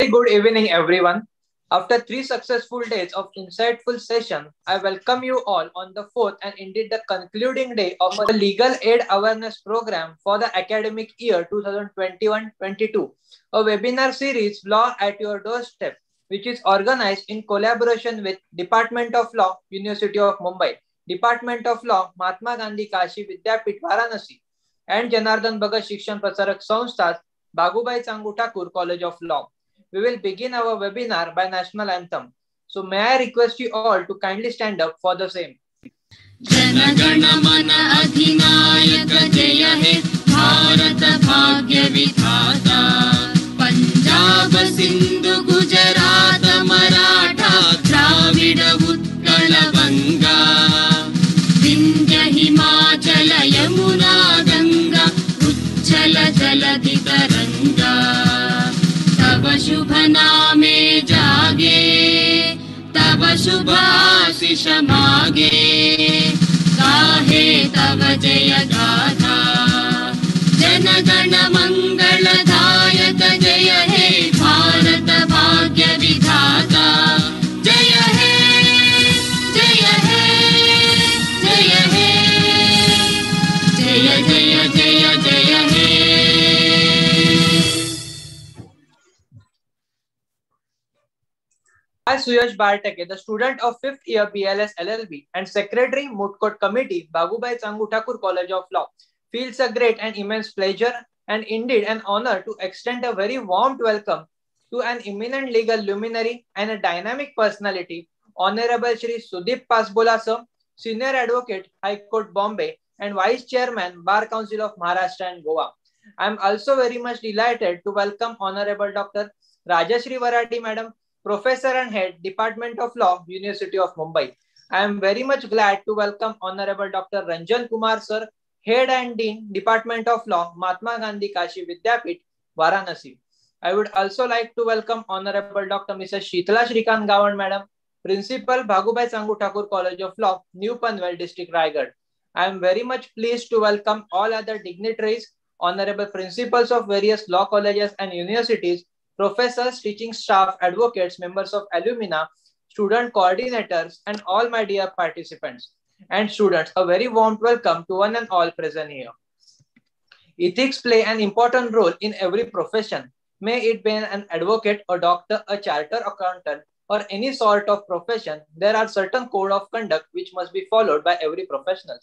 very good evening, everyone. After 3 successful days of insightful session, I welcome you all on the fourth and indeed the concluding day of the Legal Aid Awareness Program for the academic year 2021-22, a webinar series Law at Your Doorstep, which is organized in collaboration with Department of Law, University of Mumbai, Department of Law, Mahatma Gandhi Kashi Vidyapith Varanasi, and Janardhan Bhagat Shikshan Prasarak Sanstha, Bhagubai Changu Thakur College of Law. We will begin our webinar by national anthem. So may I request you all to kindly stand up for the same. Jana Gana Mana Adhinayaka Jaya He Bharat Bhagya Vidhata Punjab Sindhu Gujarat Maratha Dravida Utkala Vanga Vindhya Himachala Yamuna Ganga Uchchala Jaladhi Taranga तब शुभ नामे जागे तब शुभ आशीष मागे गाहे तब जय गाथा जन गण मंगल दायक जय हे भारत भाग्य विधाता जय हे जय हे जय हे जय जय जय जय हे. I, Suyash Bartake, the student of 5th year BLS LLB and Secretary Moot Court Committee, Bhagubai Changu Thakur College of Law, feels a great and immense pleasure and indeed an honor to extend a very warm welcome to an eminent legal luminary and a dynamic personality, Honorable Shri Sudeep Pasbola Sir, Senior Advocate, High Court Bombay and Vice Chairman, Bar Council of Maharashtra and Goa. I am also very much delighted to welcome Honorable Dr. Rajashri Varadi Madam, Professor and Head, Department of Law, University of Mumbai. I am very much glad to welcome Honorable Dr. Ranjan Kumar Sir, Head and Dean, Department of Law, Mahatma Gandhi Kashi Vidyapith, Varanasi. I would also like to welcome Honorable Dr. Mrs. Sheetala Shrikant Gawan Madam, Principal, Bhagubai Changu Thakur College of Law, New Panvel, District Raigad. I am very much pleased to welcome all other dignitaries, Honorable Principals of various law colleges and universities, professors, teaching staff, advocates, members of Alumina, student coordinators, and all my dear participants and students. A very warm welcome to one and all present here. Ethics play an important role in every profession. May it be an advocate, a doctor, a chartered accountant, or any sort of profession, there are certain code of conduct which must be followed by every professional.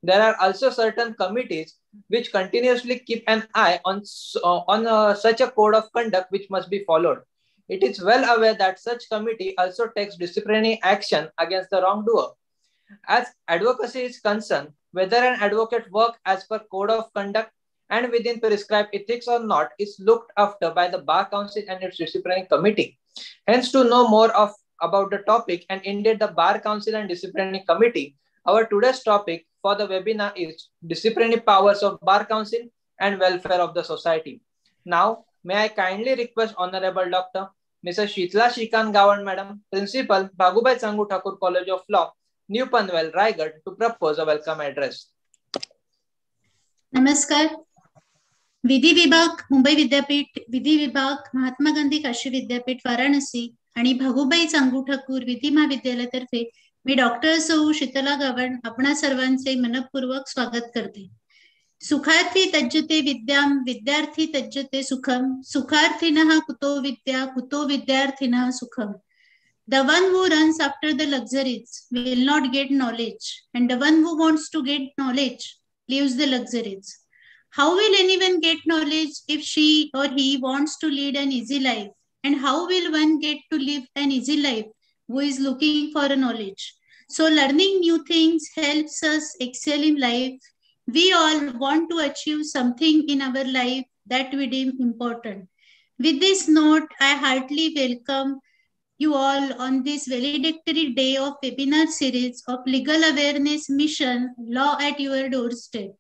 There are also certain committees which continuously keep an eye on such a code of conduct which must be followed. It is well aware that such committee also takes disciplinary action against the wrongdoer. As advocacy is concerned, whether an advocate work as per code of conduct and within prescribed ethics or not is looked after by the Bar Council and its disciplinary committee. Hence, to know more about the topic and indeed the Bar Council and disciplinary committee, our today's topic for the webinar is disciplinary powers of Bar Council and welfare of the society. Now, may I kindly request Honorable Dr. Mrs. Sheetala Shrikant Gawan Madam, Principal, Bhagubai Changu Thakur College of Law, New Panvel, Raigad, to propose a welcome address. Namaskar. विधी विभाग मुंबई विद्यापीठ, विधी विभाग महात्मा गांधी काशी विद्यापीठ वाराणसी आणि भागुबाई चांगू ठाकूर विधी महाविद्यालयातर्फे मी doctor सौ शीतला गावण आपणा सर्वांचे मनपूर्वक स्वागत करते. सुखार्थी तज्जते विद्याम विद्यार्थी तज्जते सुखम सुखार्थिनः कुतो विद्या कुतो विद्यार्थिनः सुखम. The one who runs after the luxuries will not get knowledge, and the one who wants to get knowledge leaves the luxuries. How will anyone get knowledge if she or he wants to lead an easy life? And how will one get to live an easy life who is looking for a knowledge? So learning new things helps us excel in life. We all want to achieve something in our life that we deem important. With this note, I heartily welcome you all on this valedictory day of webinar series of Legal Awareness Mission, Law at Your Doorstep.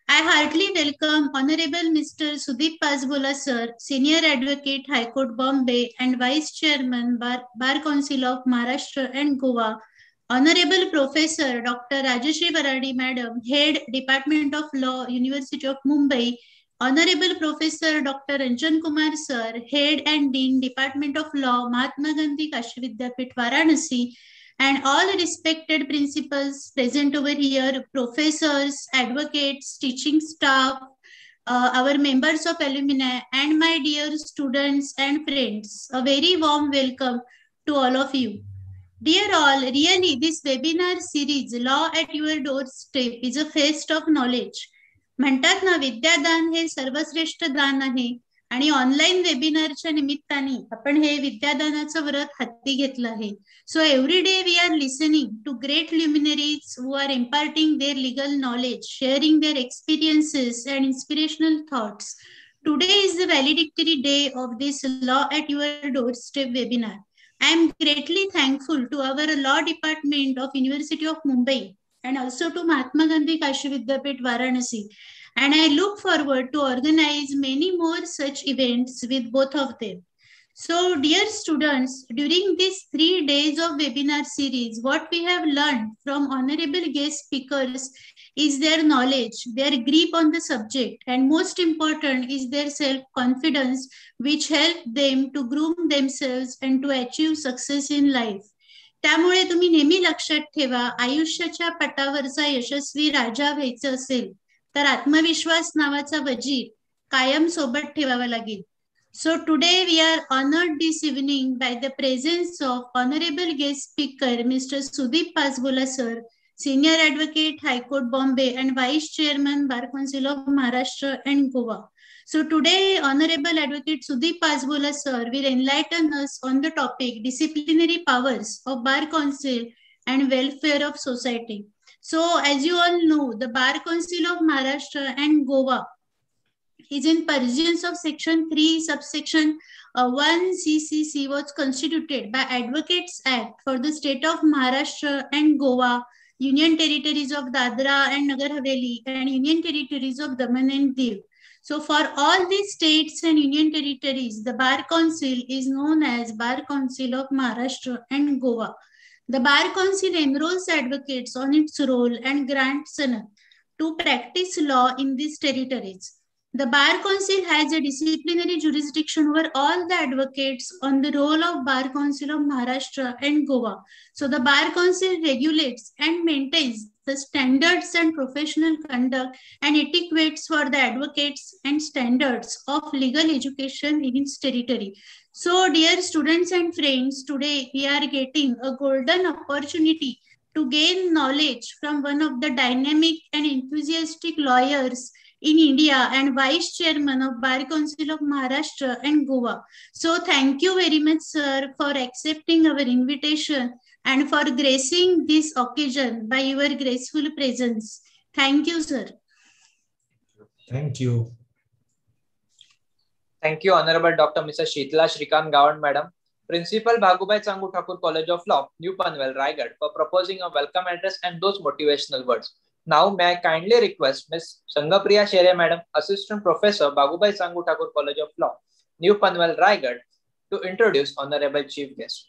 I heartily welcome Honorable Mr. Sudeep Pasbola Sir, Senior Advocate, High Court Bombay and Vice Chairman, Bar Council of Maharashtra and Goa, Honorable Professor Dr. Rajashri Varadi Madam, Head Department of Law, University of Mumbai, Honorable Professor Dr. Ranjan Kumar Sir, Head and Dean, Department of Law, Mahatma Gandhi Kashi Vidyapit, Varanasi, and all respected principals present over here, professors, advocates, teaching staff, our members of alumni, and my dear students and friends, a very warm welcome to all of you. Dear all, really this webinar series, Law at Your Doorstep, is a feast of knowledge. म्हणतात ना, विद्यादान हे सर्वश्रेष्ठ दान आहे आणि online वेबिनारच्या निमित्ताने आपण हे विद्यादानाचं व्रत हाती घेतलं आहे. So every day we are listening to great luminaries who are imparting their legal knowledge, sharing their experiences and inspirational thoughts. Today is the valedictory day of this Law at Your Doorstep webinar. I am greatly thankful to our Law Department of University of Mumbai and also to Mahatma Gandhi Kashi Vidyapit, Varanasi. And I look forward to organize many more such events with both of them. So dear students, during these 3 days of webinar series, what we have learned from honorable guest speakers is their knowledge, their grip on the subject, and most important is their self-confidence, which help them to groom themselves and to achieve success in life. त्यामुळे तुम्ही नेहमी लक्षात ठेवा, आयुष्याच्या पटावरचा यशस्वी राजा व्हायचं असेल तर आत्मविश्वास नावाचा वजीर कायम सोबत ठेवावा लागेल. So today we are honored this evening by the presence of honorable guest speaker Mr. Sudeep Pazbola sir, Senior Advocate, High Court Bombay and Vice Chairman, Bar Council of Maharashtra and Goa. So today Honorable Advocate Sudeep Pazbola sir will enlighten us on the topic disciplinary powers of Bar Council and welfare of society. So as you all know, the Bar Council of Maharashtra and Goa is in pursuance of Section 3, subsection 1 CCC was constituted by Advocates Act for the state of Maharashtra and Goa, Union Territories of Dadra and Nagar Haveli, and Union Territories of Daman and Diu. So for all these states and Union Territories, the Bar Council is known as Bar Council of Maharashtra and Goa. The Bar Council enrolls advocates on its roll and grants sanat to practice law in these territories. The Bar Council has a disciplinary jurisdiction over all the advocates on the roll of Bar Council of Maharashtra and Goa. So the Bar Council regulates and maintains the standards and professional conduct and etiquettes for the advocates and standards of legal education in its territory. So dear students and friends, today we are getting a golden opportunity to gain knowledge from one of the dynamic and enthusiastic lawyers in India and Vice Chairman of Bar Council of Maharashtra and Goa. So thank you very much, sir, for accepting our invitation and for gracing this occasion by your graceful presence. Thank you, sir. Thank you. Thank you, Honorable Dr. Mrs. Sheetala Shrikant Gawan, Madam, Principal Bhagubai Changu Thakur College of Law, New Panvel, Raigad, for proposing a welcome address and those motivational words. Now, may I kindly request Ms. Sangapriya Shere, Madam, Assistant Professor, Bhagubai Changu Thakur College of Law, New Panvel, Raigad, to introduce Honorable Chief Guest.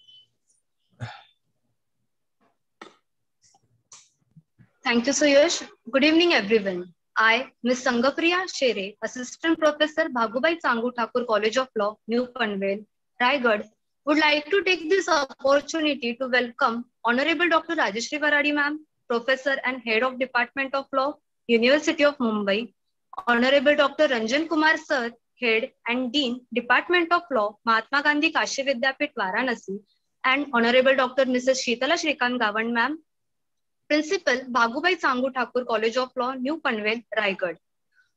Thank you, Suyash. Good evening, everyone. I, Ms. Sangapriya Shere, Assistant Professor, Bhagubai Changu Thakur College of Law, New Panvel, Raigad, would like to take this opportunity to welcome Honorable Dr. Rajeshri Varadi, Ma'am, Professor and Head of Department of Law, University of Mumbai, Honorable Dr. Ranjan Kumar Sir, Head and Dean, Department of Law, Mahatma Gandhi Kashi Vidyapit, Varanasi, and Honorable Dr. Mrs. Sheetala Shrikant Gawan, Ma'am, Principal, Bhagubai Changu Thakur College of Law, New Panvel, Raigad.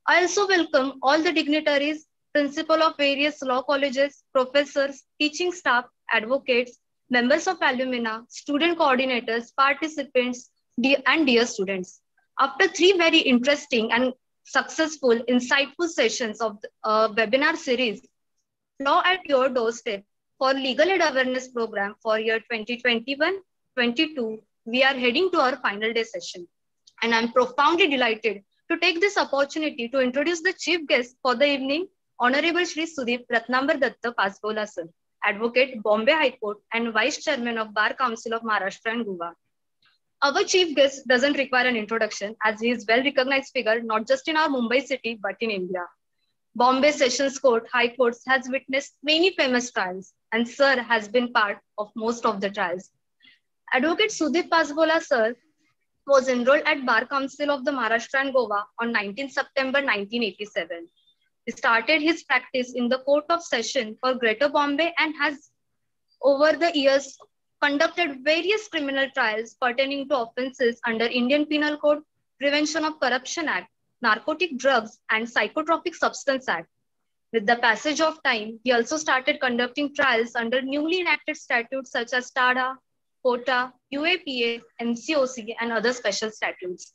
I also welcome all the dignitaries, principal of various law colleges, professors, teaching staff, advocates, members of alumni, student coordinators, participants, and dear students. After 3 very interesting and successful, insightful sessions of the webinar series, Law at Your Doorstep for Legal Aid Awareness Program for year 2021-22, we are heading to our final day session. And I'm profoundly delighted to take this opportunity to introduce the chief guest for the evening, Honorable Shri Sudeep Ratnambar Datta Pazbola Sir, Advocate, Bombay High Court and Vice Chairman of Bar Council of Maharashtra and Goa. Our chief guest doesn't require an introduction as he is well-recognized figure not just in our Mumbai city but in India. Bombay Sessions Court, High Courts has witnessed many famous trials, and Sir has been part of most of the trials. Advocate Sudeep Pasbola Sir was enrolled at Bar Council of the Maharashtra and Goa on 19 September 1987. He started his practice in the Court of Session for Greater Bombay and has over the years conducted various criminal trials pertaining to offences under Indian Penal Code, Prevention of Corruption Act, Narcotic Drugs and Psychotropic Substance Act. With the passage of time, he also started conducting trials under newly enacted statutes such as TADA, POTA, UAPA, MCOC, and other special statutes.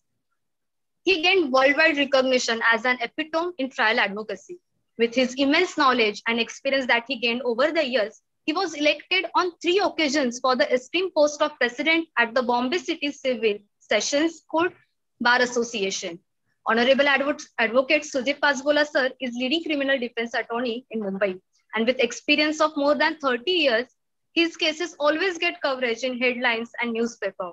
He gained worldwide recognition as an epitome in trial advocacy. With his immense knowledge and experience that he gained over the years, he was elected on 3 occasions for the esteemed post of president at the Bombay City Civil Sessions Court Bar Association. Honorable Advocate Sudeep Pasbola Sir is leading criminal defense attorney in Mumbai, and with experience of more than 30 years, his cases always get coverage in headlines and newspaper.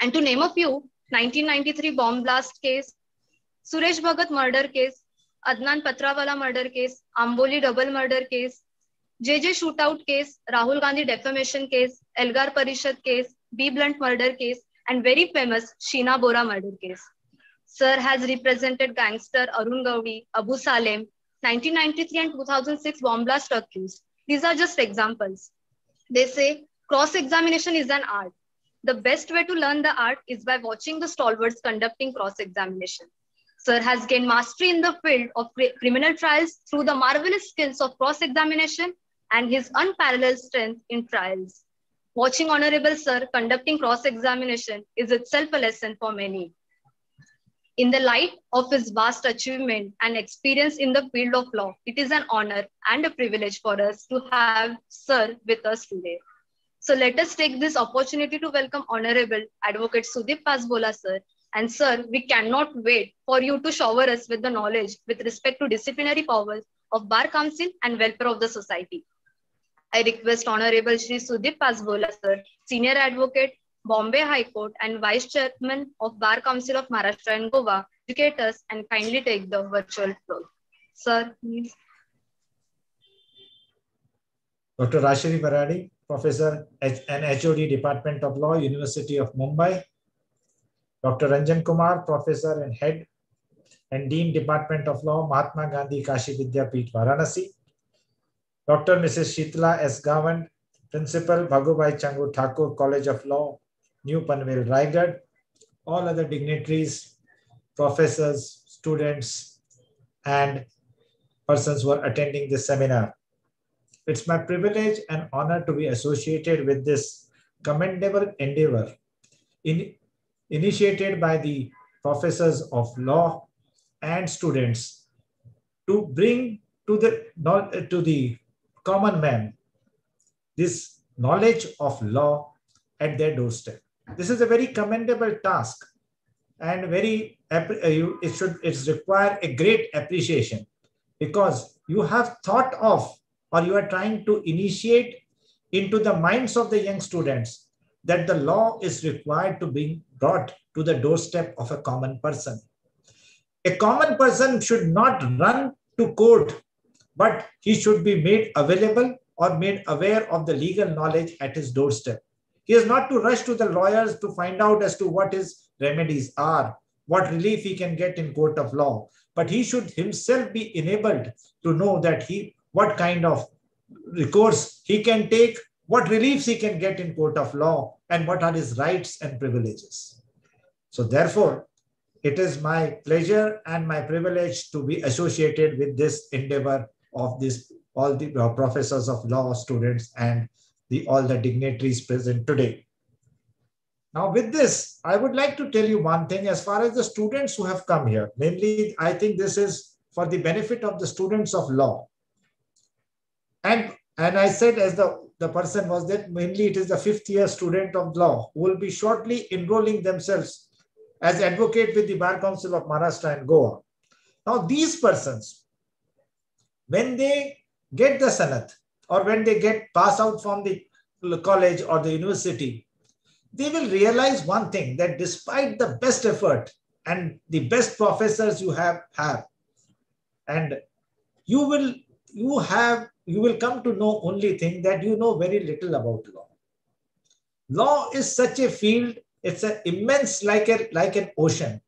And to name a few, 1993 bomb blast case, Suresh Bhagat murder case, Adnan Patrawala murder case, Amboli double murder case, JJ shootout case, Rahul Gandhi defamation case, Elgar Parishad case, B. Blunt murder case, and very famous Sheena Bora murder case. Sir has represented gangster Arun Gowdy, Abu Salem, 1993 and 2006 bomb blast accused. These are just examples. They say cross-examination is an art. The best way to learn the art is by watching the stalwarts conducting cross-examination. Sir has gained mastery in the field of criminal trials through the marvelous skills of cross-examination and his unparalleled strength in trials. Watching Honorable Sir conducting cross-examination is itself a lesson for many. In the light of his vast achievement and experience in the field of law, it is an honor and a privilege for us to have Sir with us today. So let us take this opportunity to welcome Honorable Advocate Sudeep Pasbola Sir. And Sir, we cannot wait for you to shower us with the knowledge with respect to disciplinary powers of Bar Council and welfare of the society. I request Honorable Shri Sudeep Pasbola Sir, Senior Advocate, Bombay High Court and Vice Chairman of Bar Council of Maharashtra and Goa, educate us and kindly take the virtual floor. Sir, please. Dr. Rashiri Baradi, Professor and HOD Department of Law, University of Mumbai. Dr. Ranjan Kumar, Professor and Head and Dean Department of Law, Mahatma Gandhi Kashi Vidyapeeth, Varanasi. Dr. Mrs. Sheetala S. Gawand, Principal, Bhagubai Changu Thakur College of Law, New Panvel, Raigad. All other dignitaries, professors, students, and persons who are attending this seminar. It's my privilege and honor to be associated with this commendable endeavor initiated by the professors of law and students to bring to the common man this knowledge of law at their doorstep. This is a very commendable task and it's require a great appreciation, because you have thought of, or you are trying to initiate into the minds of the young students that the law is required to be brought to the doorstep of a common person. A common person should not run to court, but he should be made available or made aware of the legal knowledge at his doorstep. He is not to rush to the lawyers to find out as to what his remedies are, what relief he can get in court of law, but he should himself be enabled to know that what kind of recourse he can take, what reliefs he can get in court of law, and what are his rights and privileges. So therefore, it is my pleasure and my privilege to be associated with this endeavor of all the professors of law, students, and all the dignitaries present today. Now with this, I would like to tell you one thing as far as the students who have come here. Mainly, I think this is for the benefit of the students of law. And I said, as the person was that mainly it is the 5th year student of law who will be shortly enrolling themselves as advocate with the Bar Council of Maharashtra and Goa. Now these persons, when they get the sanat or when they pass out from the college or the university, they will realize one thing, that despite the best effort and the best professors you have, and you will come to know only thing that you know very little about law. Law is such a field, it's an immense, like an ocean.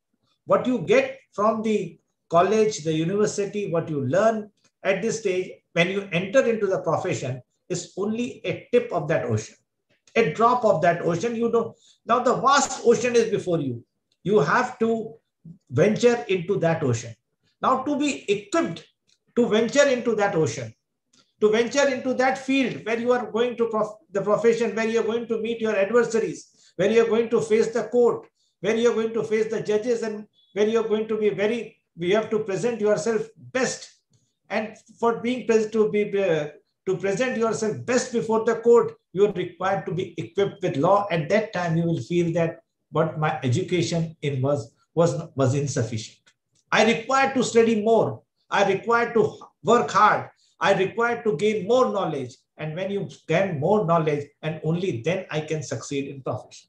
What you get from the college, the university, what you learn at this stage, when you enter into the profession, is only a tip of that ocean, a drop of that ocean. You know, now the vast ocean is before you. You have to venture into that ocean. Now, to be equipped to venture into that ocean, to venture into that field where you are going to the profession, where you are going to meet your adversaries, where you are going to face the court, where you are going to face the judges, and where you are going to be you have to present yourself best. And for being to present yourself best before the court, you are required to be equipped with law. At that time, you will feel that what my education was insufficient. I required to study more. I required to work hard. I required to gain more knowledge. And when you gain more knowledge, and only then I can succeed in profession.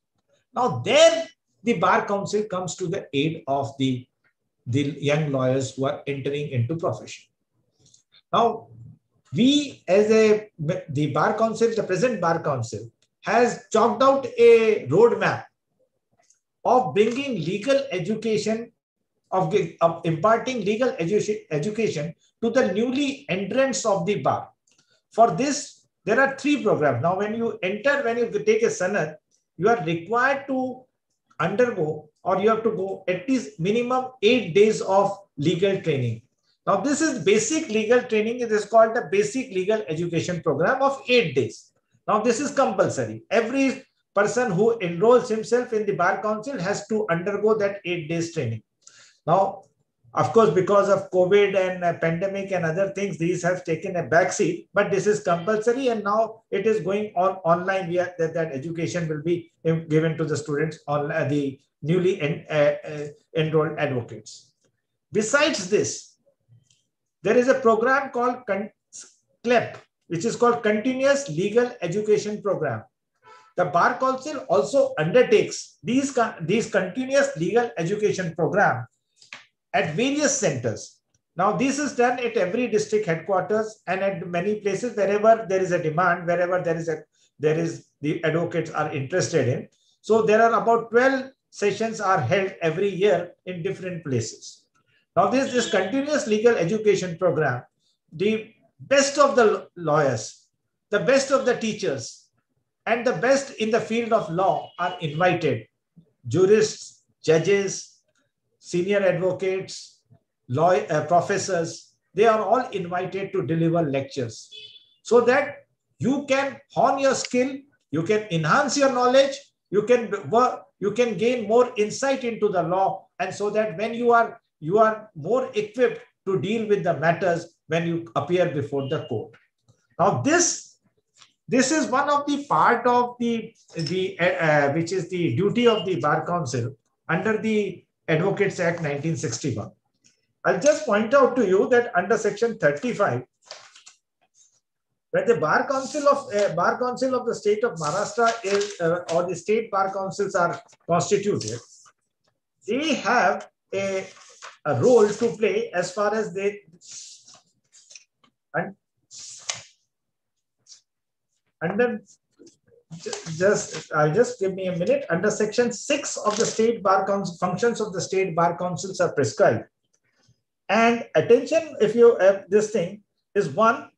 Now there, the Bar Council comes to the aid of the young lawyers who are entering into profession. Now, we as the Bar Council, the present Bar Council, has chalked out a roadmap of bringing legal education, of imparting legal education to the newly entrants of the bar. For this, there are 3 programs. Now, when you take a sanad, you are required to undergo, or you have to go at least minimum 8 days of legal training. Now, this is basic legal training. It is called the basic legal education program of 8 days. Now, this is compulsory. Every person who enrolls himself in the Bar Council has to undergo that 8 days training. Now, of course, because of COVID and pandemic and other things, these have taken a backseat, but this is compulsory, and now it is going on online. That education will be given to the students, on the newly enrolled advocates. Besides this, there is a program called CLEP, which is called Continuous Legal Education Program. The Bar Council also undertakes these continuous legal education program at various centers. Now, this is done at every district headquarters and at many places wherever there is a demand, wherever the advocates are interested in. So there are about 12 sessions are held every year in different places. Now, this continuous legal education program, the best of the lawyers, the best of the teachers, and the best in the field of law are invited. Jurists, judges, senior advocates, professors, they are all invited to deliver lectures so that you can hone your skill, you can enhance your knowledge, you can gain more insight into the law, and so that when you are more equipped to deal with the matters when you appear before the court. Now, this is one of the part of which is the duty of the Bar Council under the Advocates Act 1961. I'll just point out to you that under Section 35, when the Bar Council of the state of Maharashtra is, or the state Bar Councils are constituted, they have a role to play as far as they just give me a minute. Under Section 6 of the State Bar Council, functions of the State Bar Councils are prescribed. And attention, if you have this thing, is 1,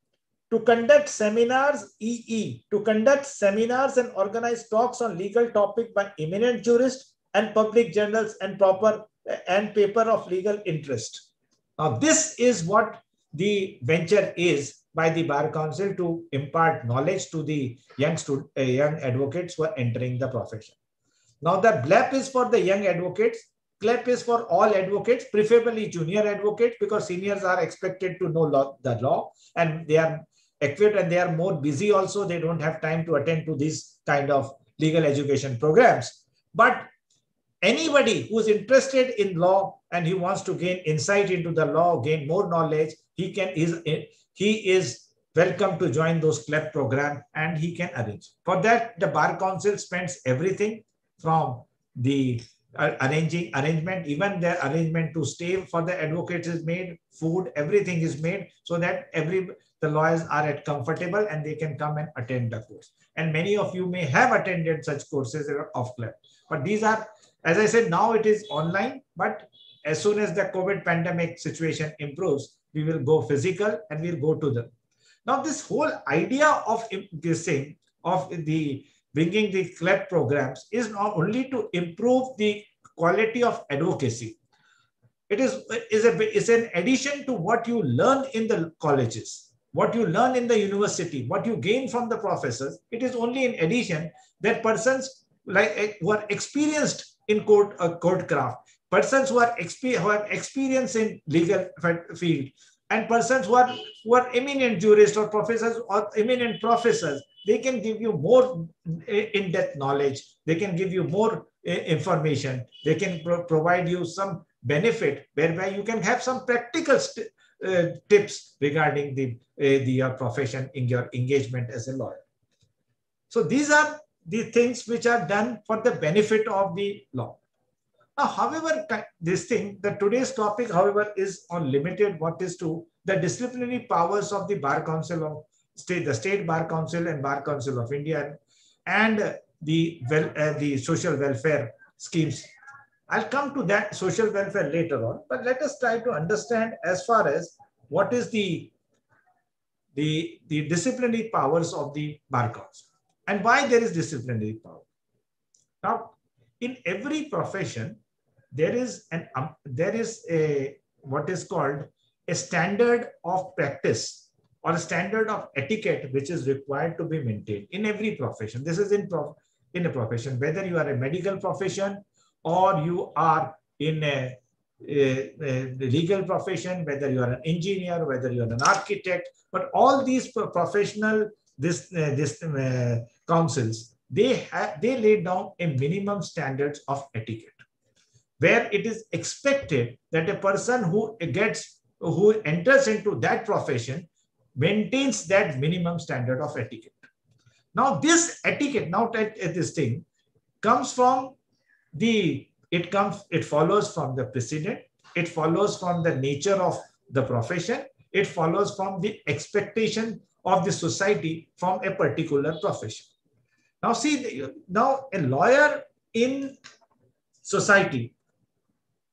to conduct seminars, to conduct seminars and organize talks on legal topic by eminent jurists and public journals and paper of legal interest. Now, this is what the venture is by the Bar Council, to impart knowledge to the young advocates who are entering the profession. Now, the BLEP is for the young advocates. CLEP is for all advocates, preferably junior advocates, because seniors are expected to know the law, and they are equipped and they are more busy also. They don't have time to attend to these kind of legal education programs. But anybody who is interested in law and he wants to gain insight into the law, gain more knowledge, he is welcome to join those CLEP program, and he can arrange. For that, the Bar Council spends everything from the arrangement, even the arrangement to stay for the advocates is made, food, everything is made so that the lawyers are at comfortable and they can come and attend the course. And many of you may have attended such courses of CLEP. But these are, as I said, now it is online, but as soon as the COVID pandemic situation improves, we will go physical and we'll go to them. Now, this whole idea of this thing, of the bringing the CLEP programs is not only to improve the quality of advocacy. It is an addition to what you learn in the colleges, what you learn in the university, what you gain from the professors. It is only in addition that persons who are experienced in court craft, persons who are experienced in legal field, and persons who are eminent jurists or professors or eminent professors, they can give you more in-depth knowledge. They can give you more information. They can provide you some benefit whereby you can have some practical tips regarding your profession in your engagement as a lawyer. So these are the things which are done for the benefit of the law. Now, however, today's topic, however, is on limited what is to the disciplinary powers of the Bar Council of the State Bar Council and Bar Council of India, and the social welfare schemes. I'll come to that social welfare later on, but let us try to understand as far as what is the disciplinary powers of the Bar Council and why there is disciplinary power. Now, in every profession, there is what is called a standard of practice or a standard of etiquette which is required to be maintained in every profession. This is in a profession, whether you are a medical profession or you are in a legal profession, whether you are an engineer, whether you are an architect, but all these professional councils, they lay down a minimum standards of etiquette, where it is expected that a person who enters into that profession maintains that minimum standard of etiquette. Now, this etiquette, this thing comes from it follows from the precedent, it follows from the nature of the profession, it follows from the expectation of the society from a particular profession. Now, see, a lawyer in society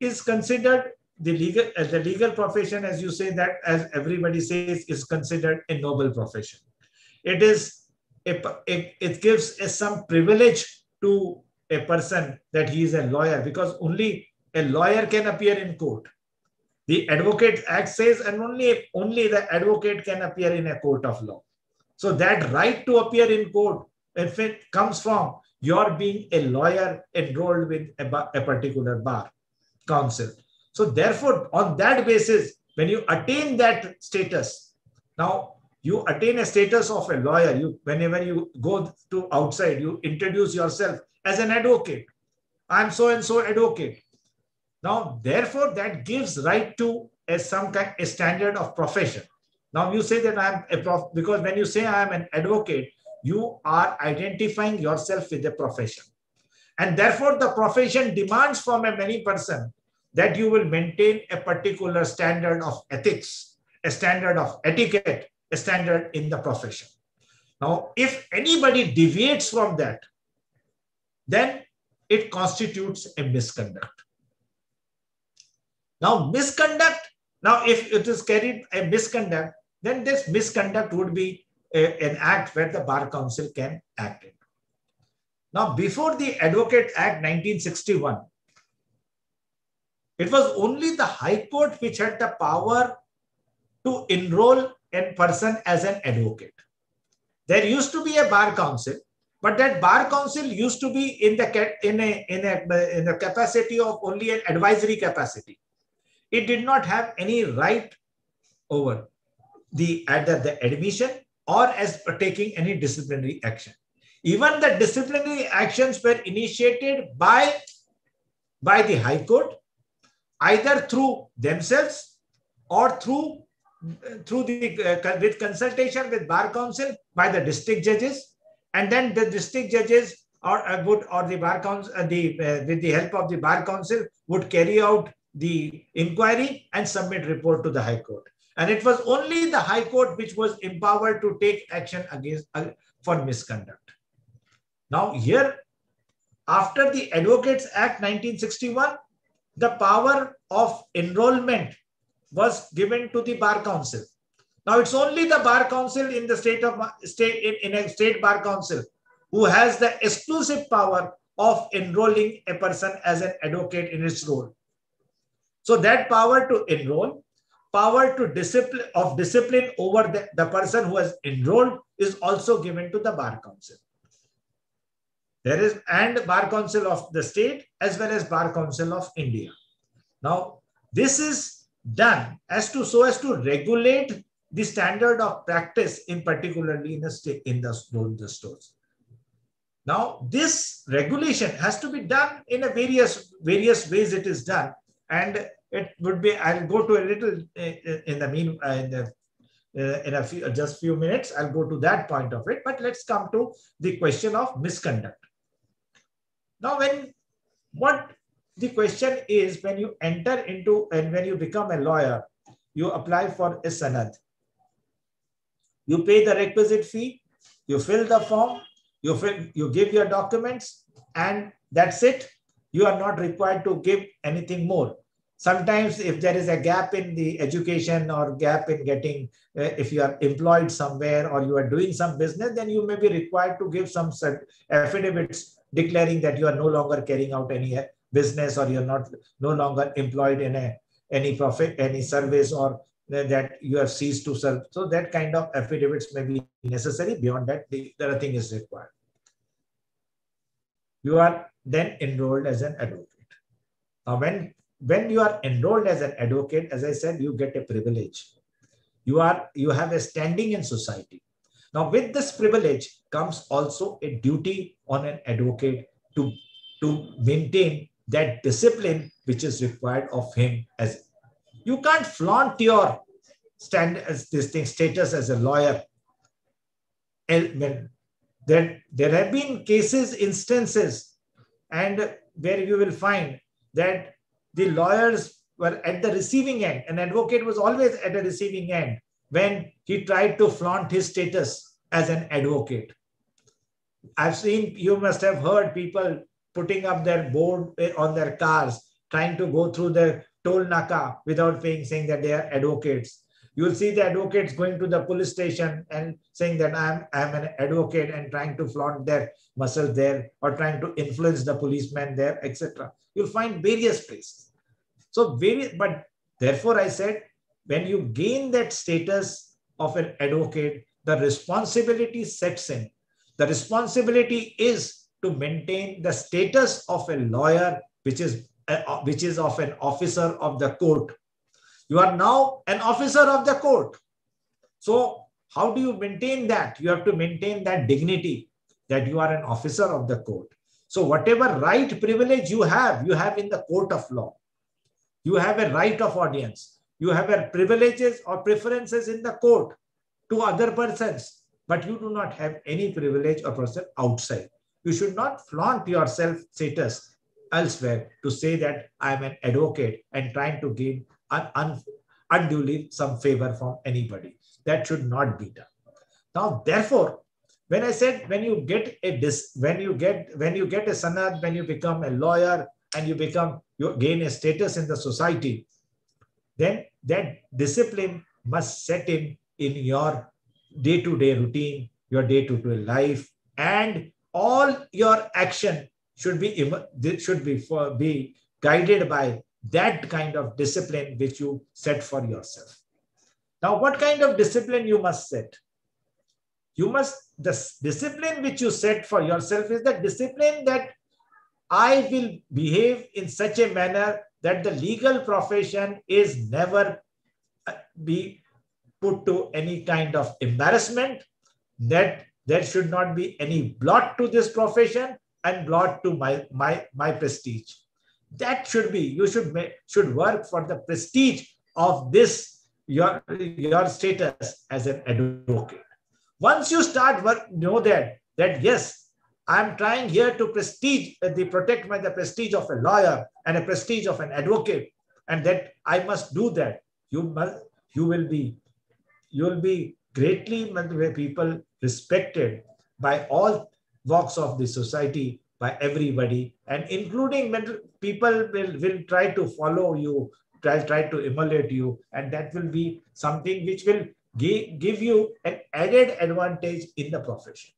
is considered the legal profession, as you say, that as everybody says, is considered a noble profession. It gives some privilege to a person that he is a lawyer, because only a lawyer can appear in court. The Advocates Act says, and only the advocate can appear in a court of law. So that right to appear in court, if it comes from your being a lawyer enrolled with a particular bar council. So therefore, on that basis, when you attain that status, now you attain a status of a lawyer. Whenever you go to outside, you introduce yourself as an advocate. I'm so and so advocate. Now, therefore, that gives right to a standard of profession. Now you say that I'm because when you say I am an advocate, you are identifying yourself with the profession. And therefore, the profession demands from a many person that you will maintain a particular standard of ethics, a standard of etiquette, a standard in the profession. Now, if anybody deviates from that, then it constitutes a misconduct. Now, if it is carried a misconduct, then this misconduct would be an act where the Bar Council can act in. Now, before the Advocate Act 1961, it was only the High Court which had the power to enroll a person as an advocate. There used to be a Bar Council, but that Bar Council used to be in the capacity of only an advisory capacity. It did not have any right over either the admission or as taking any disciplinary action. Even the disciplinary actions were initiated by the High Court, either through themselves or with consultation with Bar Council by the district judges, and then the district judges or the bar council, with the help of the bar council, would carry out the inquiry and submit report to the High Court. And it was only the High Court which was empowered to take action against for misconduct. Now here, after the Advocates Act 1961, the power of enrollment was given to the Bar Council. Now it's only the Bar Council in the in a state Bar Council who has the exclusive power of enrolling a person as an advocate in its role. So that power to enroll, power to discipline over the person who has enrolled is also given to the Bar Council. There is and Bar Council of the state as well as Bar Council of India. Now this is done so as to regulate the standard of practice, in particularly in the state, in the stores. Now this regulation has to be done in a various ways. It is done, and it would be. I'll go to a little in a few minutes. I'll go to that point of it. But let's come to the question of misconduct. Now, what the question is, when you enter into and when you become a lawyer, you apply for a sanad. You pay the requisite fee, you fill the form, you give your documents, and that's it. You are not required to give anything more. Sometimes if there is a gap in the education or gap in getting, if you are employed somewhere or you are doing some business, then you may be required to give some affidavits declaring that you are no longer carrying out any business, or you are no longer employed in any service, or that you have ceased to serve. So that kind of affidavits may be necessary. Beyond that, the other thing is required. You are then enrolled as an advocate. Now, when you are enrolled as an advocate, as I said, you get a privilege. You have a standing in society. Now, with this privilege comes also a duty on an advocate to maintain that discipline which is required of him. As you can't flaunt your status as a lawyer. There have been instances, and where you will find that the lawyers were at the receiving end. An advocate was always at the receiving end when he tried to flaunt his status as an advocate. I've seen, you must have heard people putting up their board on their cars, trying to go through the toll naka without paying, saying that they are advocates. You will see the advocates going to the police station and saying that I'm an advocate, and trying to flaunt their muscles there, or trying to influence the policeman there, etc. You'll find various places. So but therefore I said, when you gain that status of an advocate, the responsibility sets in. The responsibility is to maintain the status of a lawyer, which is of an officer of the court. You are now an officer of the court. So how do you maintain that? You have to maintain that dignity, that you are an officer of the court. So whatever right, privilege you have in the court of law. You have a right of audience. You have a privileges or preferences in the court to other persons, but you do not have any privilege or person outside. You should not flaunt your self-status elsewhere to say that I am an advocate and trying to gain unduly some favor from anybody. That should not be done. Now, therefore, when I said when you get a sanad, when you become a lawyer and you gain a status in the society, then that discipline must set in your day-to-day routine, your day-to-day life, and all your action should be guided by that kind of discipline which you set for yourself. Now, what kind of discipline you must set? The discipline which you set for yourself is the discipline that I will behave in such a manner that the legal profession is never be put to any kind of embarrassment, that there should not be any blot to this profession and blot to my prestige. That should be, you should work for the prestige of this, your status as an advocate. Once you start know that yes, I'm trying here to protect the prestige of a lawyer and a prestige of an advocate, and that I must do that. You will be greatly people respected by all walks of the society, by everybody, and including people will try to follow you, try to emulate you, and that will be something which will give you an added advantage in the profession.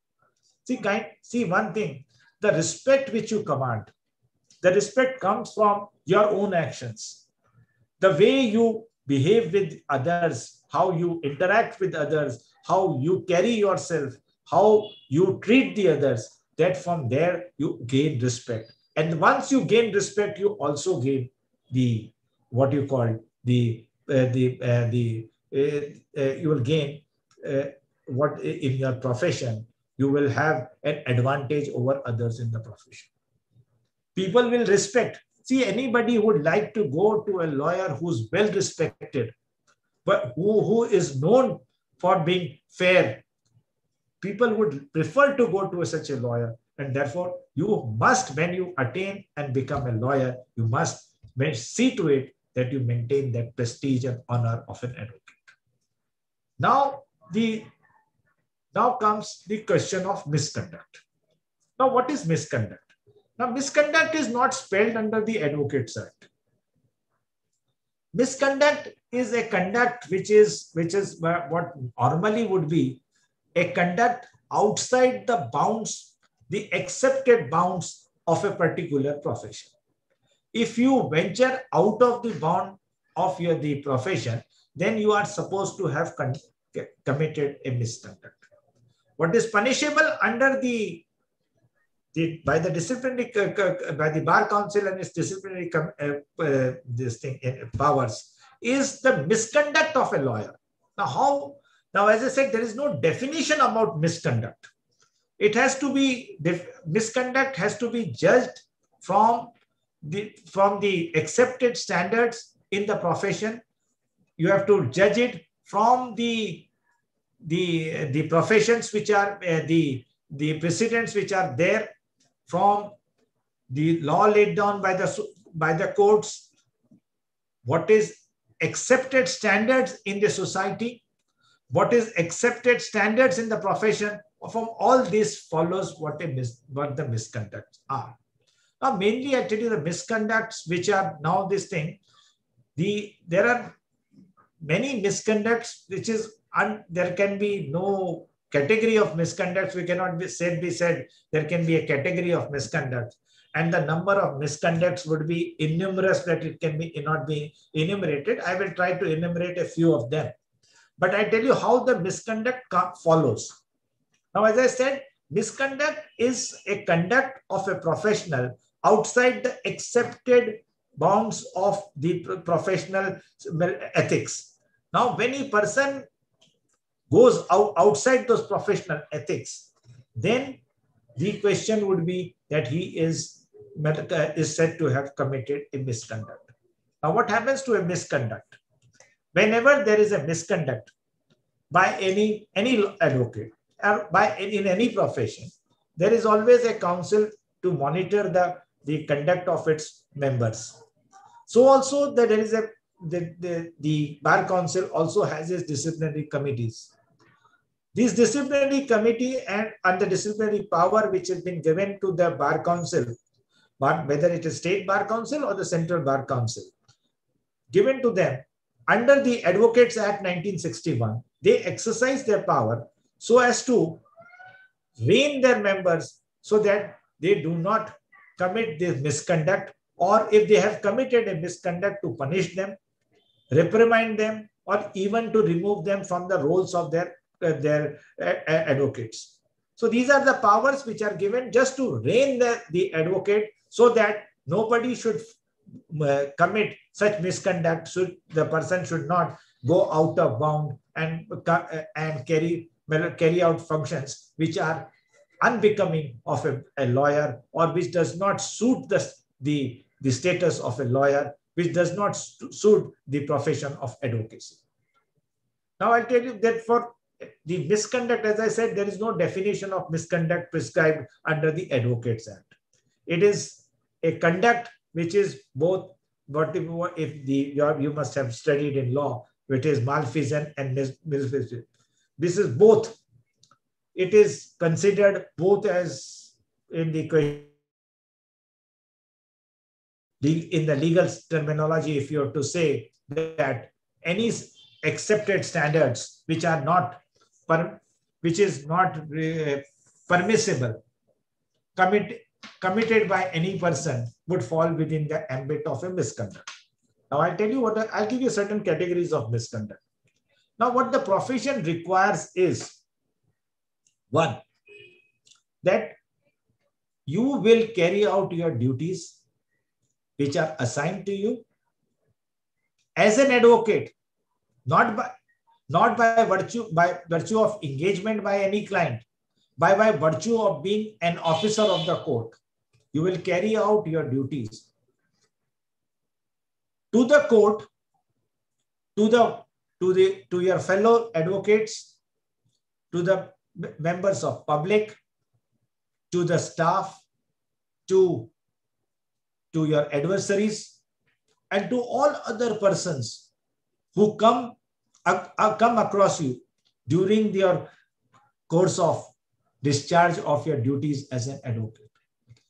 See one thing, the respect which you command, the respect comes from your own actions. The way you behave with others, how you interact with others, how you carry yourself, how you treat the others, that from there you gain respect. And once you gain respect, you also gain the, what you call, you will gain what in your profession, you will have an advantage over others in the profession. People will respect. See, anybody would like to go to a lawyer who's well respected, but who is known for being fair. People would prefer to go to such a lawyer. And therefore, you must, when you attain and become a lawyer, you must see to it that you maintain that prestige and honor of an advocate. Now comes the question of misconduct. Now, what is misconduct? Now, misconduct is not spelled under the Advocates Act. Misconduct is a conduct which is what normally would be a conduct outside the bounds, the accepted bounds of a particular profession. If you venture out of the bound of the profession, then you are supposed to have committed a misconduct. What is punishable under by the Bar Council and its disciplinary powers is the misconduct of a lawyer. Now, as I said, there is no definition about misconduct. It has to be, misconduct has to be judged from the accepted standards in the profession. You have to judge it from the professions which are the precedents which are there, from the law laid down by the courts, what is accepted standards in the society, what is accepted standards in the profession. From all this follows what the misconducts are. Now, mainly I tell you the misconducts which are now this thing. There are many misconducts which is, there can be no category of misconducts. We cannot be said there can be a category of misconducts, and the number of misconducts would be innumerous that it cannot be enumerated. I will try to enumerate a few of them, but I tell you how the misconduct follows. Now, as I said, misconduct is a conduct of a professional outside the accepted bounds of the professional ethics. Now, when a person goes outside those professional ethics, then the question would be that he is said to have committed a misconduct. Now, what happens to a misconduct? Whenever there is a misconduct by any advocate or in any profession, there is always a council to monitor the conduct of its members. So also that there is the Bar Council also has its disciplinary committees. This disciplinary committee and the disciplinary power which has been given to the Bar Council, but whether it is State Bar Council or the Central Bar Council, given to them under the Advocates Act 1961, they exercise their power so as to rein their members so that they do not commit this misconduct, or if they have committed a misconduct, to punish them, reprimand them, or even to remove them from the roles of their advocates. So these are the powers which are given just to rein the advocate so that nobody should commit such misconduct. The person should not go out of bound and carry out functions which are unbecoming of a lawyer, or which does not suit the status of a lawyer, which does not suit the profession of advocacy. Now, I'll tell you that for the misconduct, as I said, there is no definition of misconduct prescribed under the Advocates Act. It is a conduct which is both, you must have studied in law, which is malfeasance and misfeasance. This is both. It is considered both as in the legal terminology, if you have to say that any accepted standards which are not permissible committed by any person would fall within the ambit of a misconduct. Now I'll tell you I'll give you certain categories of misconduct. Now what the profession requires is, one, that you will carry out your duties which are assigned to you as an advocate, not by virtue of engagement by any client, by virtue of being an officer of the court. You will carry out your duties to the court, to your fellow advocates, to the members of public, to the staff, to your adversaries, and to all other persons who come across you during your course of discharge of your duties as an advocate.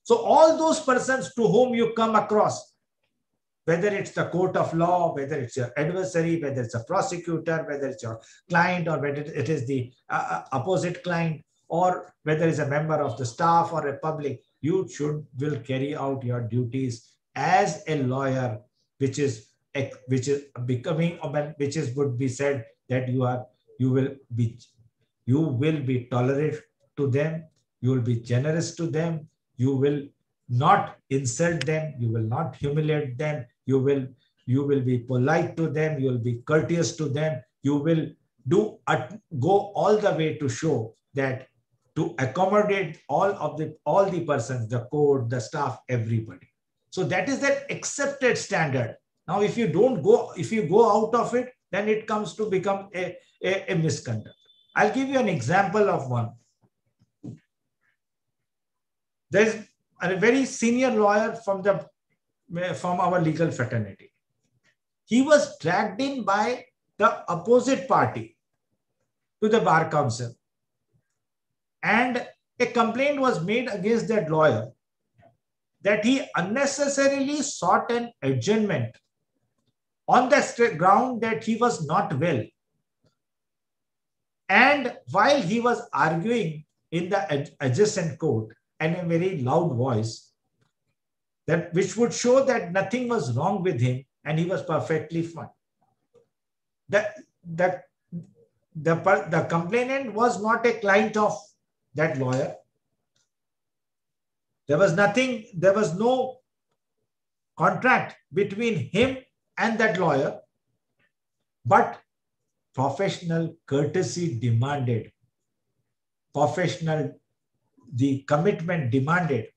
So all those persons to whom you come across, whether it's the court of law, whether it's your adversary, whether it's a prosecutor, whether it's your client, or whether it is the opposite client, or whether it's a member of the staff or a public, you will carry out your duties as a lawyer, which would be said that you will be tolerant to them, you will be generous to them, you will not insult them, you will not humiliate them, you will be polite to them, you will be courteous to them, you will go all the way to show that to accommodate all the persons, the court, the staff, everybody. So that is that accepted standard. Now, if you go out of it, then it comes to become a misconduct. I'll give you an example of one. There's a very senior lawyer from our legal fraternity. He was dragged in by the opposite party to the Bar Council, and a complaint was made against that lawyer that he unnecessarily sought an adjournment on the ground that he was not well. And while he was arguing in the adjacent court and in a very loud voice, which would show that nothing was wrong with him and he was perfectly fine. The complainant was not a client of that lawyer. There was no contract between him and that lawyer, but professional courtesy demanded, the commitment demanded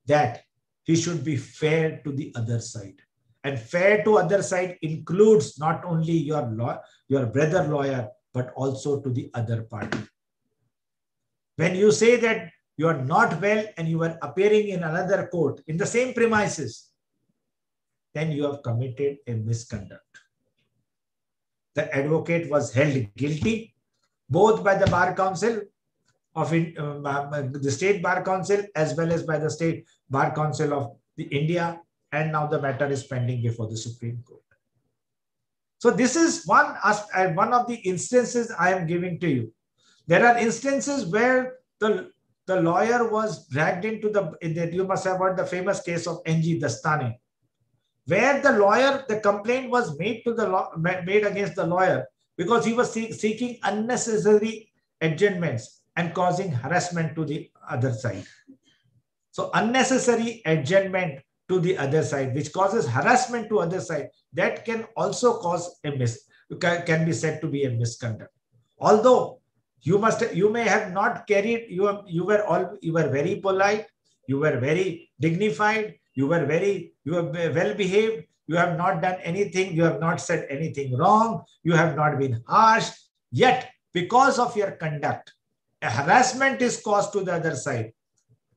that he should be fair to the other side. And fair to other side includes not only your brother lawyer, but also to the other party. When you say that you are not well and you are appearing in another court in the same premises, then you have committed a misconduct. The advocate was held guilty both by the Bar Council of the State Bar Council as well as by the State Bar Council of India, and now the matter is pending before the Supreme Court. So this is one of the instances I am giving to you. There are instances where the lawyer was dragged into you must have heard the famous case of N.G. Dastane, where the complaint was made against the lawyer because he was seeking unnecessary adjournments and causing harassment to the other side. So unnecessary adjournment to the other side, which causes harassment to other side, that can also cause can be said to be a misconduct. Although you may have not carried, you were very polite, you were very dignified, you were well behaved, you have not done anything, you have not said anything wrong, you have not been harsh, yet because of your conduct, a harassment is caused to the other side,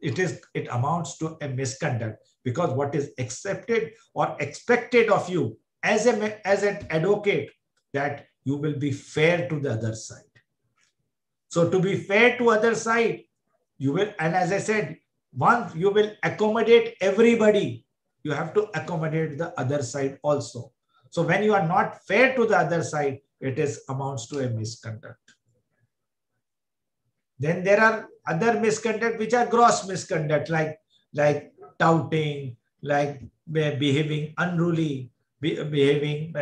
it amounts to a misconduct, because what is accepted or expected of you as an advocate, that you will be fair to the other side. So to be fair to other side, you will, and as I said, once you will accommodate everybody, you have to accommodate the other side also. So when you are not fair to the other side, it amounts to a misconduct. Then there are other misconduct which are gross misconduct, like touting, like behaving unruly, behaving,